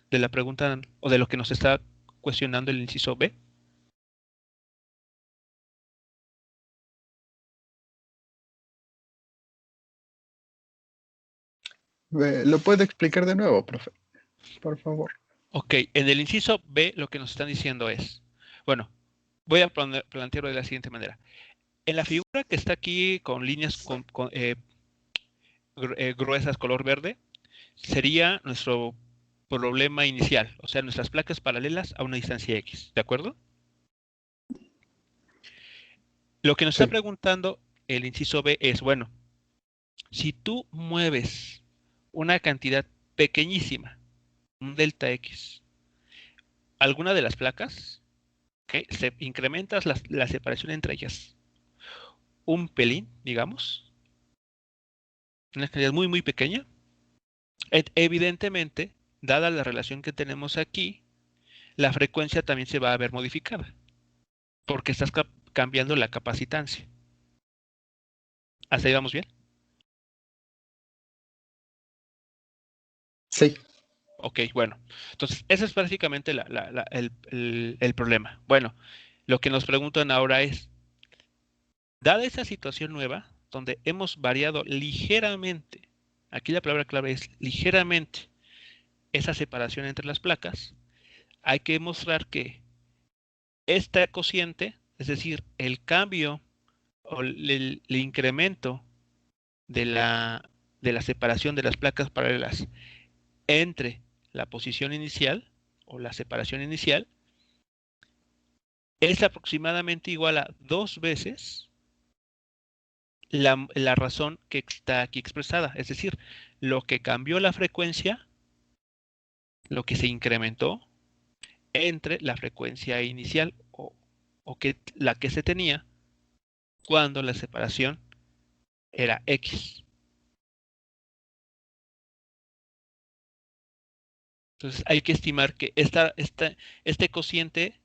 De la pregunta o de lo que nos está cuestionando el inciso B. ¿Lo puede explicar de nuevo, profe? Por favor. Ok, en el inciso B lo que nos están diciendo es, bueno, voy a plantearlo de la siguiente manera. En la figura que está aquí con líneas gruesas color verde, sería nuestro problema inicial, o sea, nuestras placas paralelas a una distancia X, ¿de acuerdo? Lo que nos está Sí. preguntando el inciso B es, bueno, si tú mueves una cantidad pequeñísima, un delta X, alguna de las placas, ¿okay? Se incrementas la separación entre ellas un pelín, digamos, una cantidad muy, muy pequeña, evidentemente, dada la relación que tenemos aquí, la frecuencia también se va a ver modificada, porque estás cambiando la capacitancia. ¿Hasta ahí vamos bien? Sí. Ok, bueno. Entonces, ese es básicamente el problema. Bueno, lo que nos preguntan ahora es, dada esa situación nueva, donde hemos variado ligeramente, aquí la palabra clave es ligeramente, esa separación entre las placas, hay que mostrar que esta cociente, es decir, el cambio o el incremento de la separación de las placas paralelas entre la posición inicial o la separación inicial es aproximadamente igual a 2 veces la razón que está aquí expresada. Es decir, lo que cambió la frecuencia, lo que se incrementó entre la frecuencia inicial o la que se tenía cuando la separación era X. Entonces hay que estimar que este cociente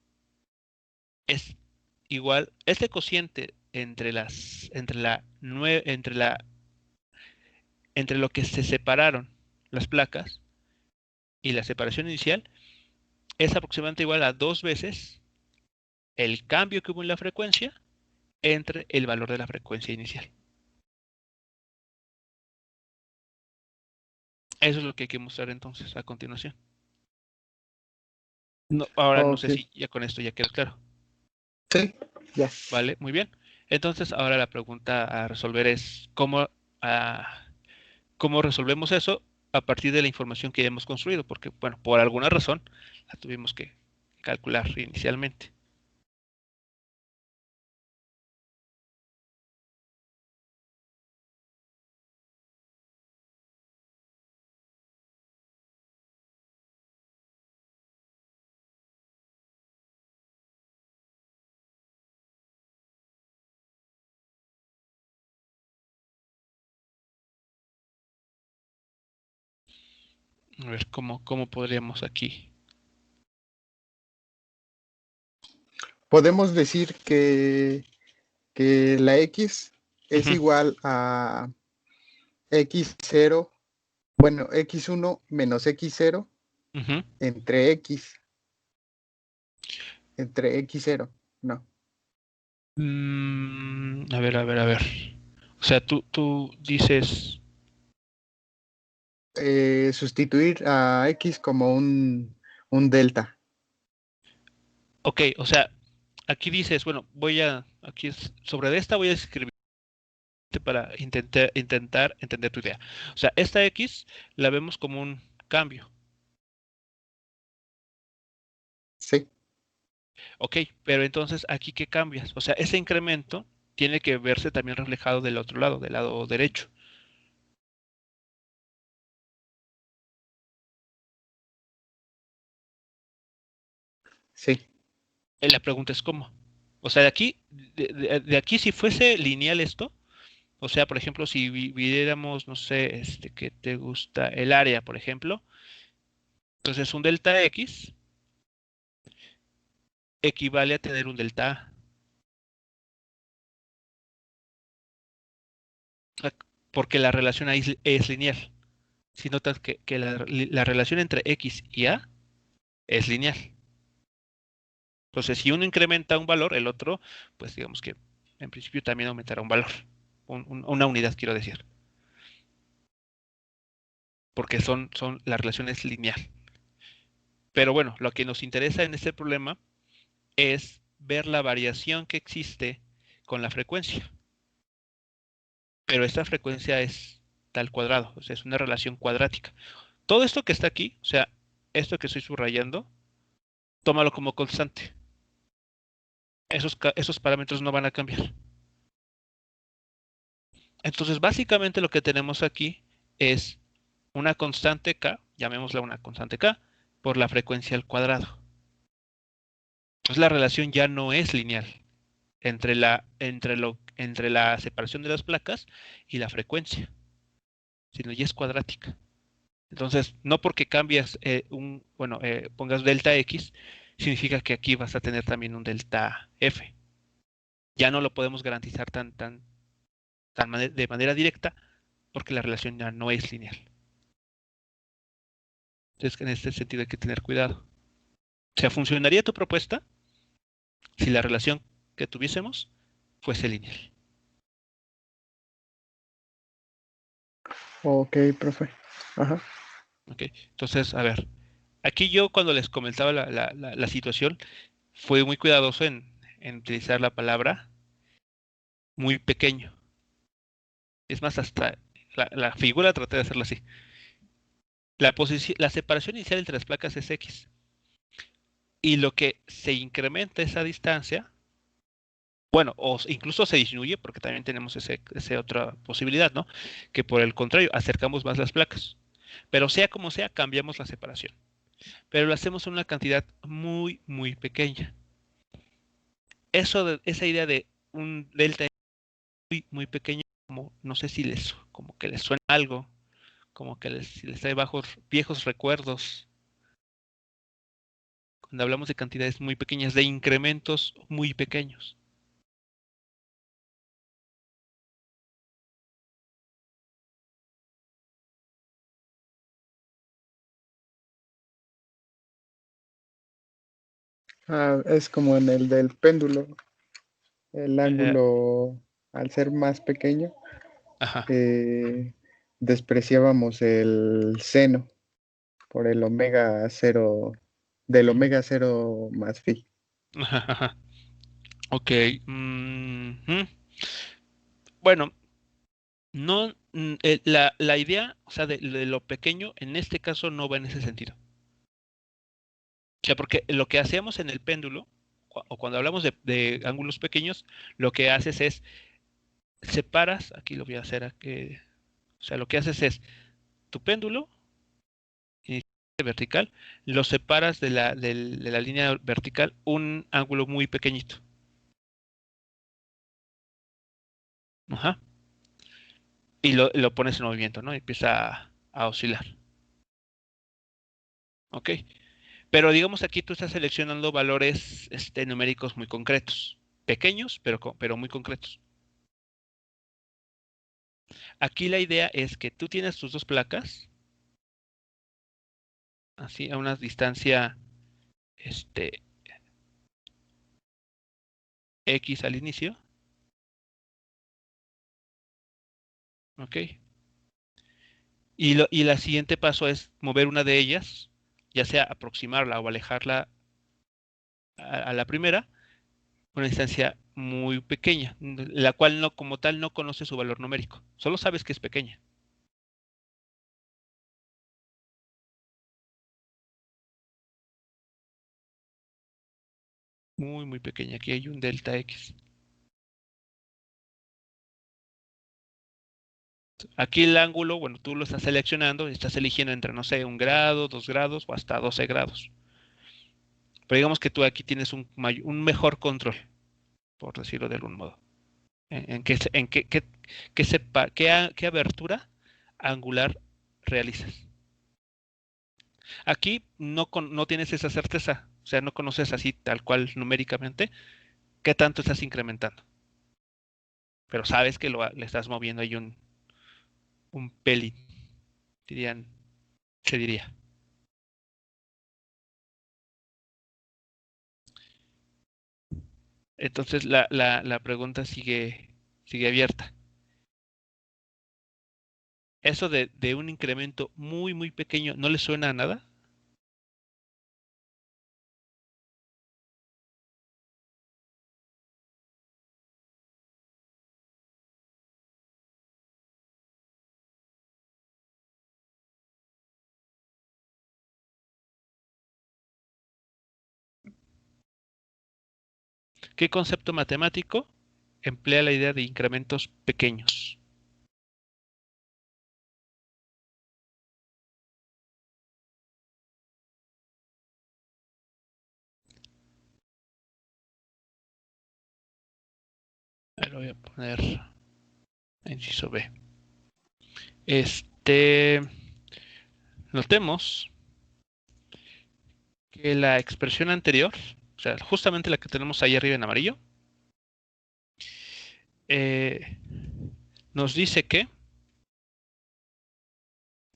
es igual, este cociente entre lo que se separaron las placas y la separación inicial es aproximadamente igual a 2 veces el cambio que hubo en la frecuencia entre el valor de la frecuencia inicial. Eso es lo que hay que mostrar entonces a continuación. No, ahora no sé Ok. si ya con esto ya quedó claro. Sí, ya. Vale, muy bien. Entonces ahora la pregunta a resolver es cómo resolvemos eso a partir de la información que ya hemos construido, porque bueno, por alguna razón la tuvimos que calcular inicialmente. A ver cómo podríamos aquí. Podemos decir que la X es Ujú, igual a X0, bueno, X1 menos X0 ujú. entre X0, no. A ver. O sea, tú dices, Sustituir a X como un delta. ok, o sea, aquí dices, bueno, sobre esta voy a escribir para intentar entender tu idea. O sea, esta X la vemos como un cambio, Sí, ok, pero entonces aquí ¿qué cambias? O sea, ese incremento tiene que verse también reflejado del otro lado, del lado derecho. sí, La pregunta es cómo. O sea, de aquí si fuese lineal esto, o sea, por ejemplo, si viéramos, no sé, que te gusta el área, por ejemplo, entonces un delta X equivale a tener un delta A, porque la relación ahí es lineal. Si notas que la relación entre X y A es lineal. Entonces, si uno incrementa un valor, el otro, pues digamos que en principio también aumentará un valor, una unidad, quiero decir, porque la relación es lineal. Pero bueno, lo que nos interesa en este problema es ver la variación que existe con la frecuencia. Pero esta frecuencia es tal cuadrado, o sea, es una relación cuadrática. Todo esto que está aquí, o sea, esto que estoy subrayando, tómalo como constante. Esos parámetros no van a cambiar. Entonces, básicamente lo que tenemos aquí es una constante K, llamémosla una constante K, por la frecuencia al cuadrado. Entonces la relación ya no es lineal entre la separación de las placas y la frecuencia, sino ya es cuadrática. Entonces, no porque cambias pongas delta X, significa que aquí vas a tener también un delta F. Ya no lo podemos garantizar de manera directa porque la relación ya no es lineal. Entonces, en este sentido hay que tener cuidado. O sea, ¿funcionaría tu propuesta si la relación que tuviésemos fuese lineal? Ok, profe. Ajá. ¿Ok? Entonces, a ver, aquí yo cuando les comentaba la situación, fue muy cuidadoso en utilizar la palabra muy pequeño. Es más, hasta la figura traté de hacerla así. La separación inicial entre las placas es X. Y lo que se incrementa esa distancia, bueno, o incluso se disminuye, porque también tenemos esa otra posibilidad, ¿no? Que por el contrario, acercamos más las placas. Pero sea como sea, cambiamos la separación. Pero lo hacemos en una cantidad muy, muy pequeña. Esa idea de un delta muy, muy pequeño, como no sé si como que les suena algo, como que si les trae viejos recuerdos. Cuando hablamos de cantidades muy pequeñas, de incrementos muy pequeños. Ah, es como en el del péndulo, el Eh, ángulo, al ser más pequeño, ajá. eh, despreciábamos el seno por el omega cero, del omega cero más phi. Ajá, ajá. Ok. Ujú. Bueno, no, la idea, o sea, de lo pequeño, en este caso no va en ese sentido. O sea, porque lo que hacemos en el péndulo, o cuando hablamos de ángulos pequeños, lo que haces es separas, aquí lo voy a hacer aquí, o sea, lo que haces es tu péndulo vertical, lo separas de la línea vertical un ángulo muy pequeñito. Ajá. Y lo pones en movimiento, ¿no? Y empieza a oscilar. ¿Ok? Pero digamos aquí tú estás seleccionando valores numéricos muy concretos. Pequeños, pero muy concretos. Aquí la idea es que tú tienes tus dos placas, así a una distancia este, X al inicio. ¿Ok? Y la siguiente paso es mover una de ellas, ya sea aproximarla o alejarla a la primera, una distancia muy pequeña, la cual no, como tal, no conoce su valor numérico. Solo sabes que es pequeña. Muy, muy pequeña. Aquí hay un delta X. Aquí el ángulo, bueno, tú lo estás seleccionando y estás eligiendo entre, no sé, 1 grado, 2 grados o hasta 12 grados. Pero digamos que tú aquí tienes un mejor control, por decirlo de algún modo. ¿Qué abertura angular realizas? Aquí no tienes esa certeza, o sea, no conoces así tal cual numéricamente qué tanto estás incrementando, pero sabes que le estás moviendo ahí un pelín, dirían, se diría. Entonces la pregunta sigue abierta. ¿Eso de un incremento muy, muy pequeño no le suena a nada? ¿Qué concepto matemático emplea la idea de incrementos pequeños? Lo voy a poner inciso B. Notemos que la expresión anterior, o sea, justamente la que tenemos ahí arriba en amarillo, eh, nos dice que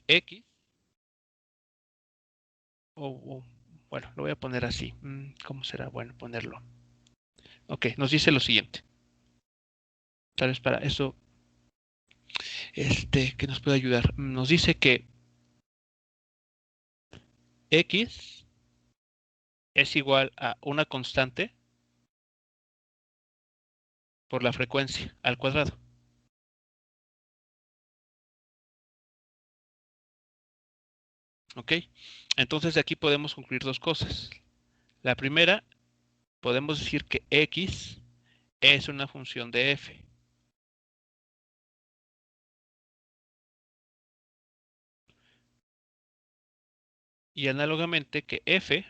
X bueno, lo voy a poner así. ¿Cómo será bueno ponerlo? Ok, nos dice lo siguiente. Tal vez para eso, que nos puede ayudar. Nos dice que X es igual a una constante por la frecuencia al cuadrado. ¿Ok? Entonces de aquí podemos concluir dos cosas. La primera, podemos decir que X es una función de f. Y análogamente que f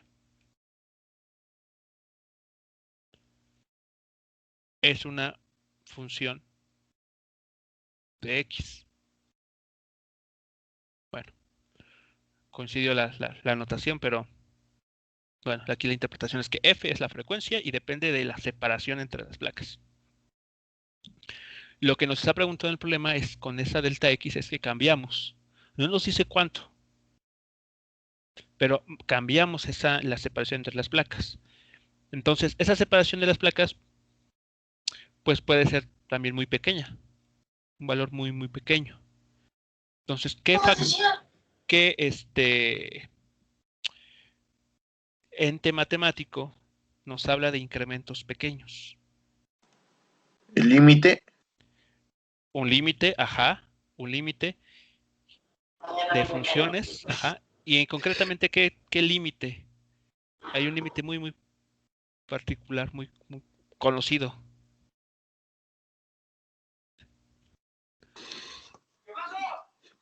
es una función de x. Bueno, coincidió la anotación, pero bueno, aquí la interpretación es que f es la frecuencia y depende de la separación entre las placas. Lo que nos está preguntando el problema es con esa delta x es que cambiamos. No nos dice cuánto, pero cambiamos la separación entre las placas. Entonces, esa separación de las placas pues puede ser también muy pequeña, un valor muy, muy pequeño. Entonces, ¿qué ente matemático nos habla de incrementos pequeños? El límite. Un límite, ajá, un límite de funciones, ajá, y concretamente, ¿qué límite? Hay un límite muy, muy particular, muy, muy conocido.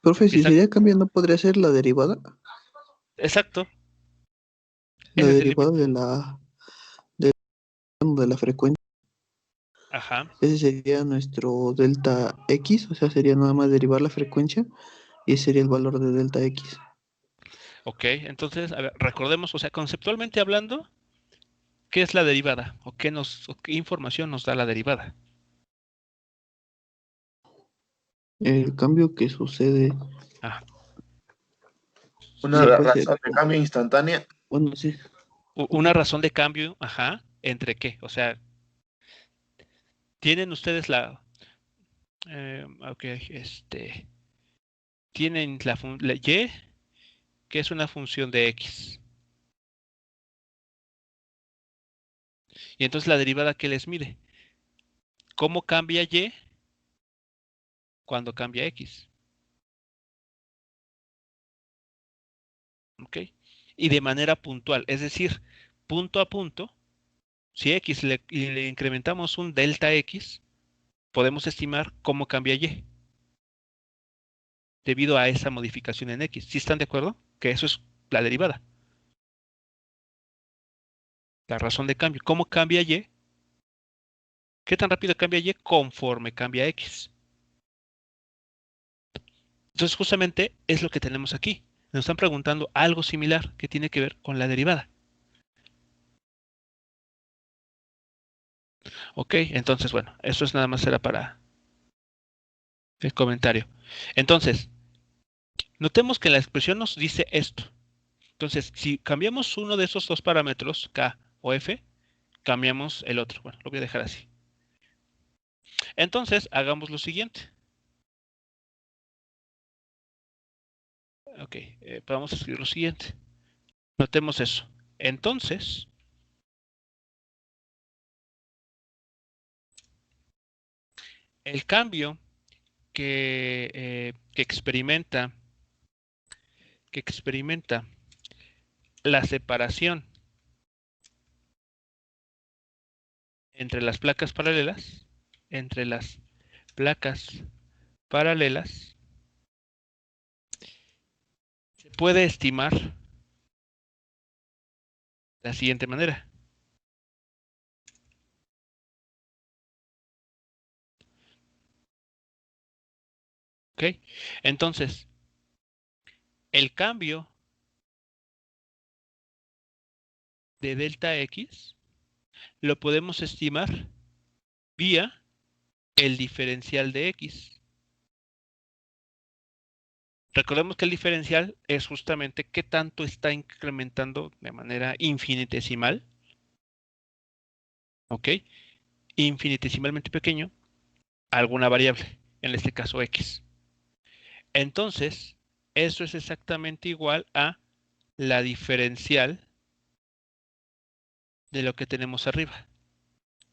Profe, si Empieza. sería cambio, ¿no podría ser la derivada? Exacto, La ese es el derivada límite. de la frecuencia. Ajá, Ese sería nuestro delta X, o sea, sería nada más derivar la frecuencia y ese sería el valor de delta X. ok, entonces, a ver, recordemos, o sea, conceptualmente hablando, ¿qué es la derivada? ¿O qué información nos da la derivada? El cambio que sucede, Ah, Una sí, puede ser, razón de cambio instantánea. bueno, sí, una razón de cambio, ajá, ¿entre qué? O sea, tienen ustedes ok, tienen la y, que es una función de x. Y entonces la derivada que les mide, ¿cómo cambia y cuando cambia x? ¿Ok? Y de manera puntual, es decir, punto a punto, si x le incrementamos un delta x, podemos estimar cómo cambia y debido a esa modificación en x. ¿Sí están de acuerdo? Que eso es la derivada. La razón de cambio. ¿Cómo cambia y? ¿Qué tan rápido cambia y conforme cambia x? Entonces, justamente es lo que tenemos aquí. Nos están preguntando algo similar que tiene que ver con la derivada. Ok, entonces, bueno, eso es nada más era para el comentario. Entonces, notemos que la expresión nos dice esto. Entonces, si cambiamos uno de esos dos parámetros, k o f, cambiamos el otro. Bueno, lo voy a dejar así. Entonces, hagamos lo siguiente. Ok, vamos a escribir lo siguiente. Notemos eso. Entonces, el cambio que experimenta la separación entre las placas paralelas, se puede estimar de la siguiente manera. ¿Ok? Entonces, el cambio de delta x lo podemos estimar vía el diferencial de x. Recordemos que el diferencial es justamente qué tanto está incrementando de manera infinitesimal, ¿ok? Infinitesimalmente pequeño, alguna variable, en este caso x. Entonces, eso es exactamente igual a la diferencial de lo que tenemos arriba.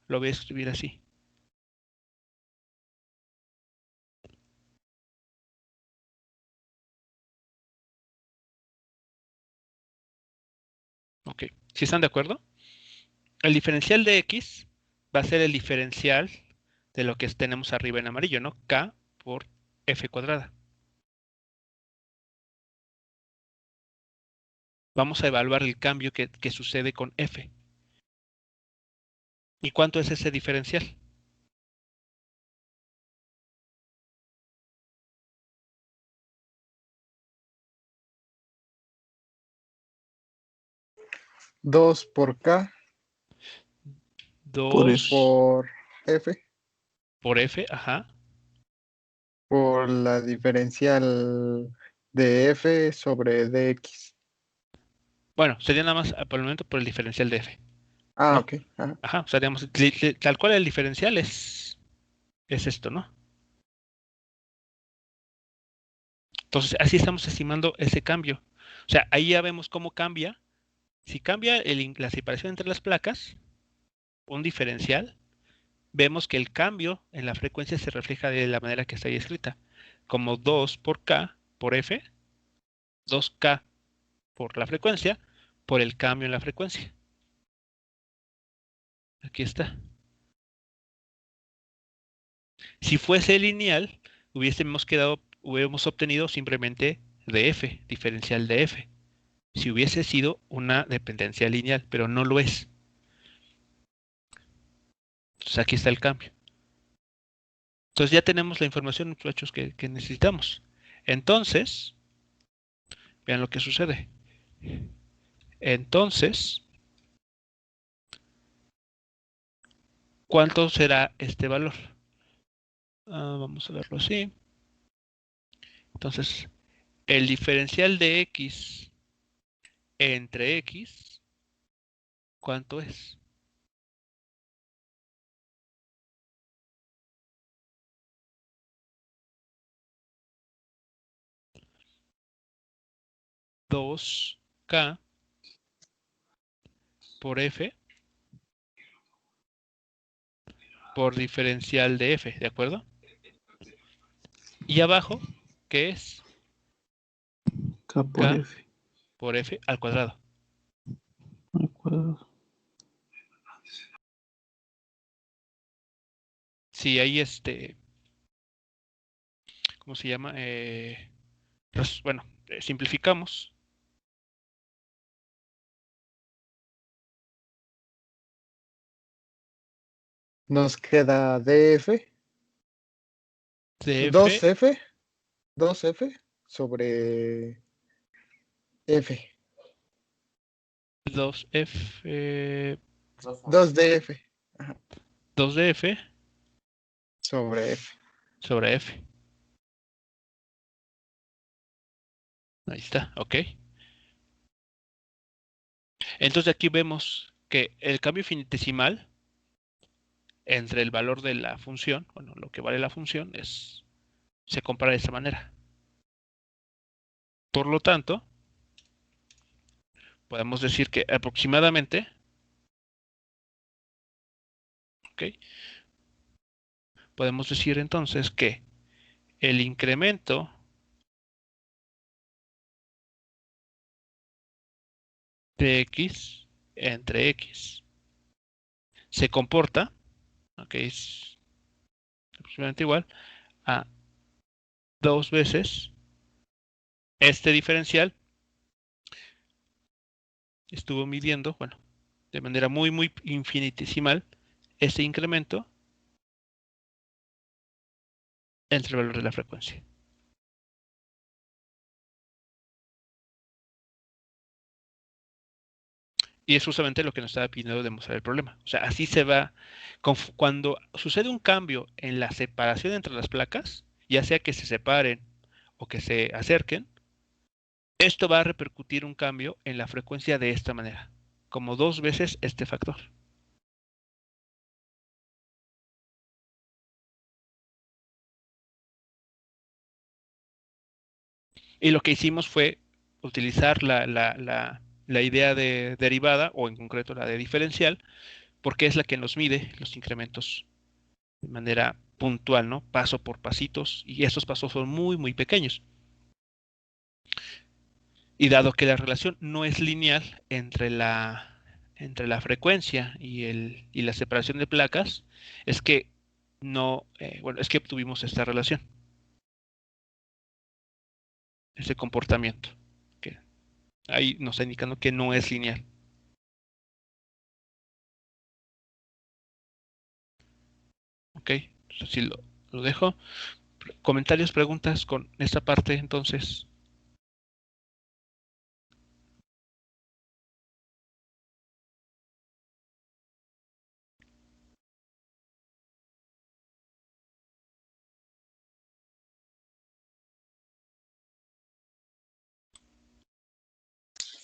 Lo voy a escribir así. Ok, ¿sí están de acuerdo? El diferencial de x va a ser el diferencial de lo que tenemos arriba en amarillo, ¿no? K por f cuadrada. Vamos a evaluar el cambio que sucede con f. ¿Y cuánto es ese diferencial? Dos por K 2 por F por f, ajá. por la diferencial de F sobre dx. Bueno, sería nada más por el momento por el diferencial de f. Ah, ¿no? ok. Ajá. Ajá, o sea, digamos, tal cual el diferencial es esto, ¿no? Entonces, así estamos estimando ese cambio. O sea, ahí ya vemos cómo cambia. Si cambia la separación entre las placas, un diferencial, vemos que el cambio en la frecuencia se refleja de la manera que está ahí escrita, como 2 por K por F, 2K por la frecuencia, por el cambio en la frecuencia. Aquí está. Si fuese lineal, hubiésemos obtenido simplemente df, diferencial de f. Si hubiese sido una dependencia lineal, pero no lo es. Entonces aquí está el cambio. Entonces ya tenemos la información, muchachos, que necesitamos. Entonces, vean lo que sucede. Entonces, ¿cuánto será este valor? Vamos a verlo así. Entonces, el diferencial de x entre x, ¿cuánto es? Dos K por F por diferencial de F, ¿de acuerdo? Y abajo, ¿qué es? K por K F por F al cuadrado. al cuadrado. Si hay ¿cómo se llama? Bueno, simplificamos. Nos queda DF, DF 2F, 2F sobre F. 2F, 2DF 2DF sobre F. sobre F. Ahí está, ok. Entonces aquí vemos que el cambio infinitesimal entre el valor de la función, bueno, lo que vale la función se compara de esta manera. Por lo tanto, podemos decir que aproximadamente, ¿ok? Podemos decir entonces que el incremento de x entre x se comporta, ¿ok? Es aproximadamente igual a 2 veces este diferencial. Estuvo midiendo, bueno, de manera muy, muy infinitesimal, este incremento entre el valor de la frecuencia. Y es justamente lo que nos estaba pidiendo demostrar el problema. O sea, así se va. Cuando sucede un cambio en la separación entre las placas, ya sea que se separen o que se acerquen, esto va a repercutir un cambio en la frecuencia de esta manera, como 2 veces este factor. Y lo que hicimos fue utilizar la idea de derivada, o en concreto la de diferencial, porque es la que nos mide los incrementos de manera puntual, ¿no? Paso por pasitos, y esos pasos son muy, muy pequeños. Y dado que la relación no es lineal entre la frecuencia y la separación de placas, es que no, bueno, es que obtuvimos esta relación, ese comportamiento, que ahí nos está indicando que no es lineal. Ok, así lo dejo. Comentarios, preguntas con esta parte, entonces.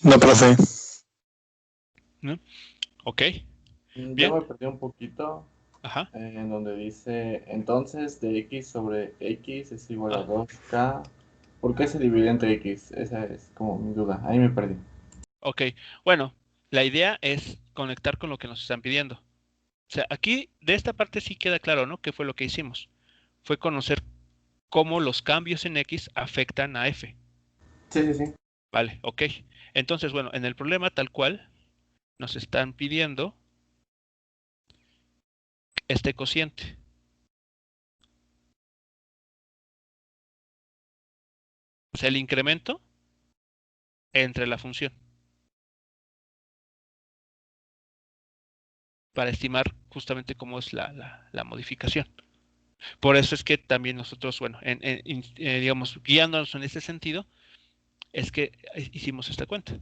No, profe. ¿No? Ok, Yo bien. me perdí un poquito Ajá. en donde dice, entonces de x sobre x es igual a Ah, 2k. ¿Por qué se divide entre x? Esa es como mi duda. Ahí me perdí. ok, bueno, la idea es conectar con lo que nos están pidiendo. O sea, aquí de esta parte sí queda claro, ¿no? ¿Qué fue lo que hicimos? Fue conocer cómo los cambios en X afectan a F. Sí, sí, sí. Vale, ok. Entonces, bueno, en el problema tal cual nos están pidiendo este cociente. O sea, el incremento entre la función. Para estimar justamente cómo es la modificación. Por eso es que también nosotros, bueno, digamos, guiándonos en ese sentido, es que hicimos esta cuenta.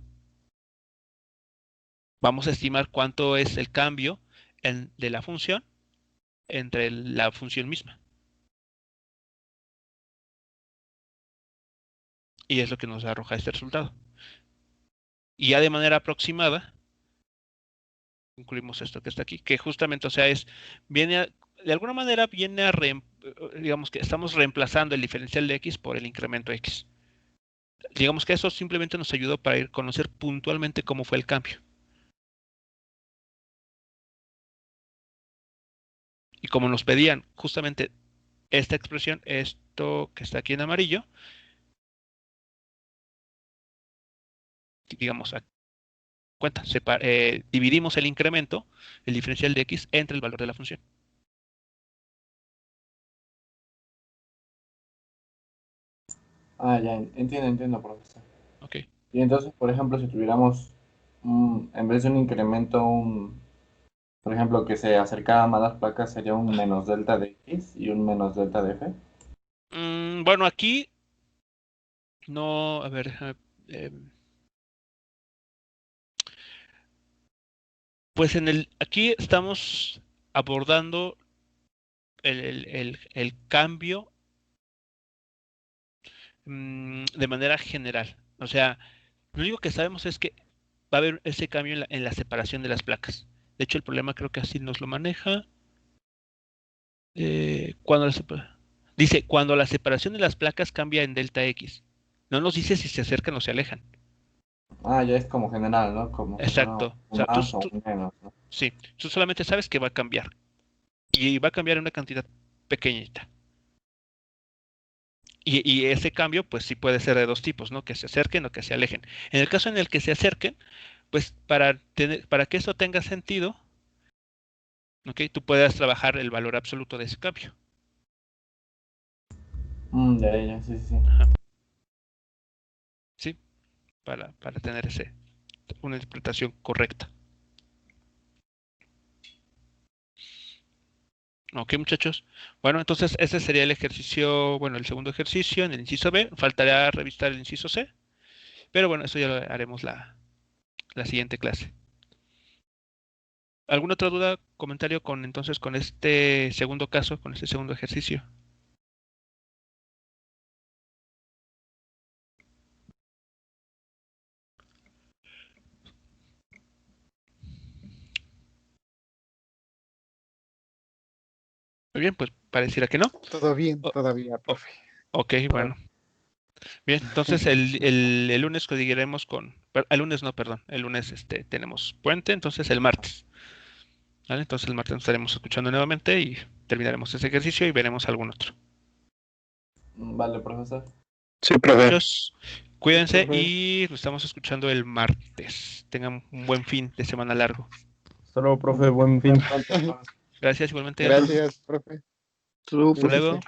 Vamos a estimar cuánto es el cambio de la función entre la función misma. Y es lo que nos arroja este resultado. Y ya de manera aproximada, incluimos esto que está aquí, que justamente, o sea, de alguna manera viene a, digamos que estamos reemplazando el diferencial de x por el incremento x. Digamos que eso simplemente nos ayudó para ir a conocer puntualmente cómo fue el cambio. Y como nos pedían justamente esta expresión, esto que está aquí en amarillo, digamos, a cuenta, dividimos el incremento, el diferencial de x, entre el valor de la función. Ah, ya, entiendo, profesor. Ok. Y entonces, por ejemplo, si tuviéramos, en vez de un incremento, por ejemplo, que se acercara más a las placas, sería un menos delta de x y un menos delta de f. Bueno, aquí no, a ver, pues aquí estamos abordando el cambio de manera general. O sea, lo único que sabemos es que va a haber ese cambio en la separación de las placas. De hecho, el problema creo que así nos lo maneja. Cuando dice, cuando la separación de las placas cambia en delta X. No nos dice si se acercan o se alejan. Ah, ya es como general, ¿no? Como si fuera Exacto. O un sea, más o un menos, ¿no? sí, tú solamente sabes que va a cambiar. Y va a cambiar en una cantidad pequeñita. Y ese cambio, pues sí puede ser de dos tipos, ¿no? Que se acerquen o que se alejen. En el caso en el que se acerquen, pues para que eso tenga sentido, ¿ok? Tú puedas trabajar el valor absoluto de ese cambio. Ya, sí, sí, sí. Ajá. ¿Sí? Para tener una interpretación correcta. Ok, muchachos. Bueno, entonces ese sería el ejercicio, bueno, el segundo ejercicio en el inciso B. Faltaría revisar el inciso C, pero bueno, eso ya lo haremos la siguiente clase. ¿Alguna otra duda, comentario entonces con este segundo caso, con este segundo ejercicio? Muy bien, pues pareciera que no. Todo bien, todavía, profe. Ok, bueno. Bien, entonces el lunes seguiremos el lunes no, perdón. El lunes tenemos puente, entonces el martes. ¿Vale? Entonces el martes nos estaremos escuchando nuevamente y terminaremos ese ejercicio y veremos algún otro. Vale, profesor. Sí, profe. Muchos, cuídense profe. y nos estamos escuchando el martes. Tengan un buen fin de semana largo. Hasta luego, profe, buen fin. Hasta pronto, profesor. Gracias igualmente. Gracias, profe. Hasta luego, Hasta profe. luego.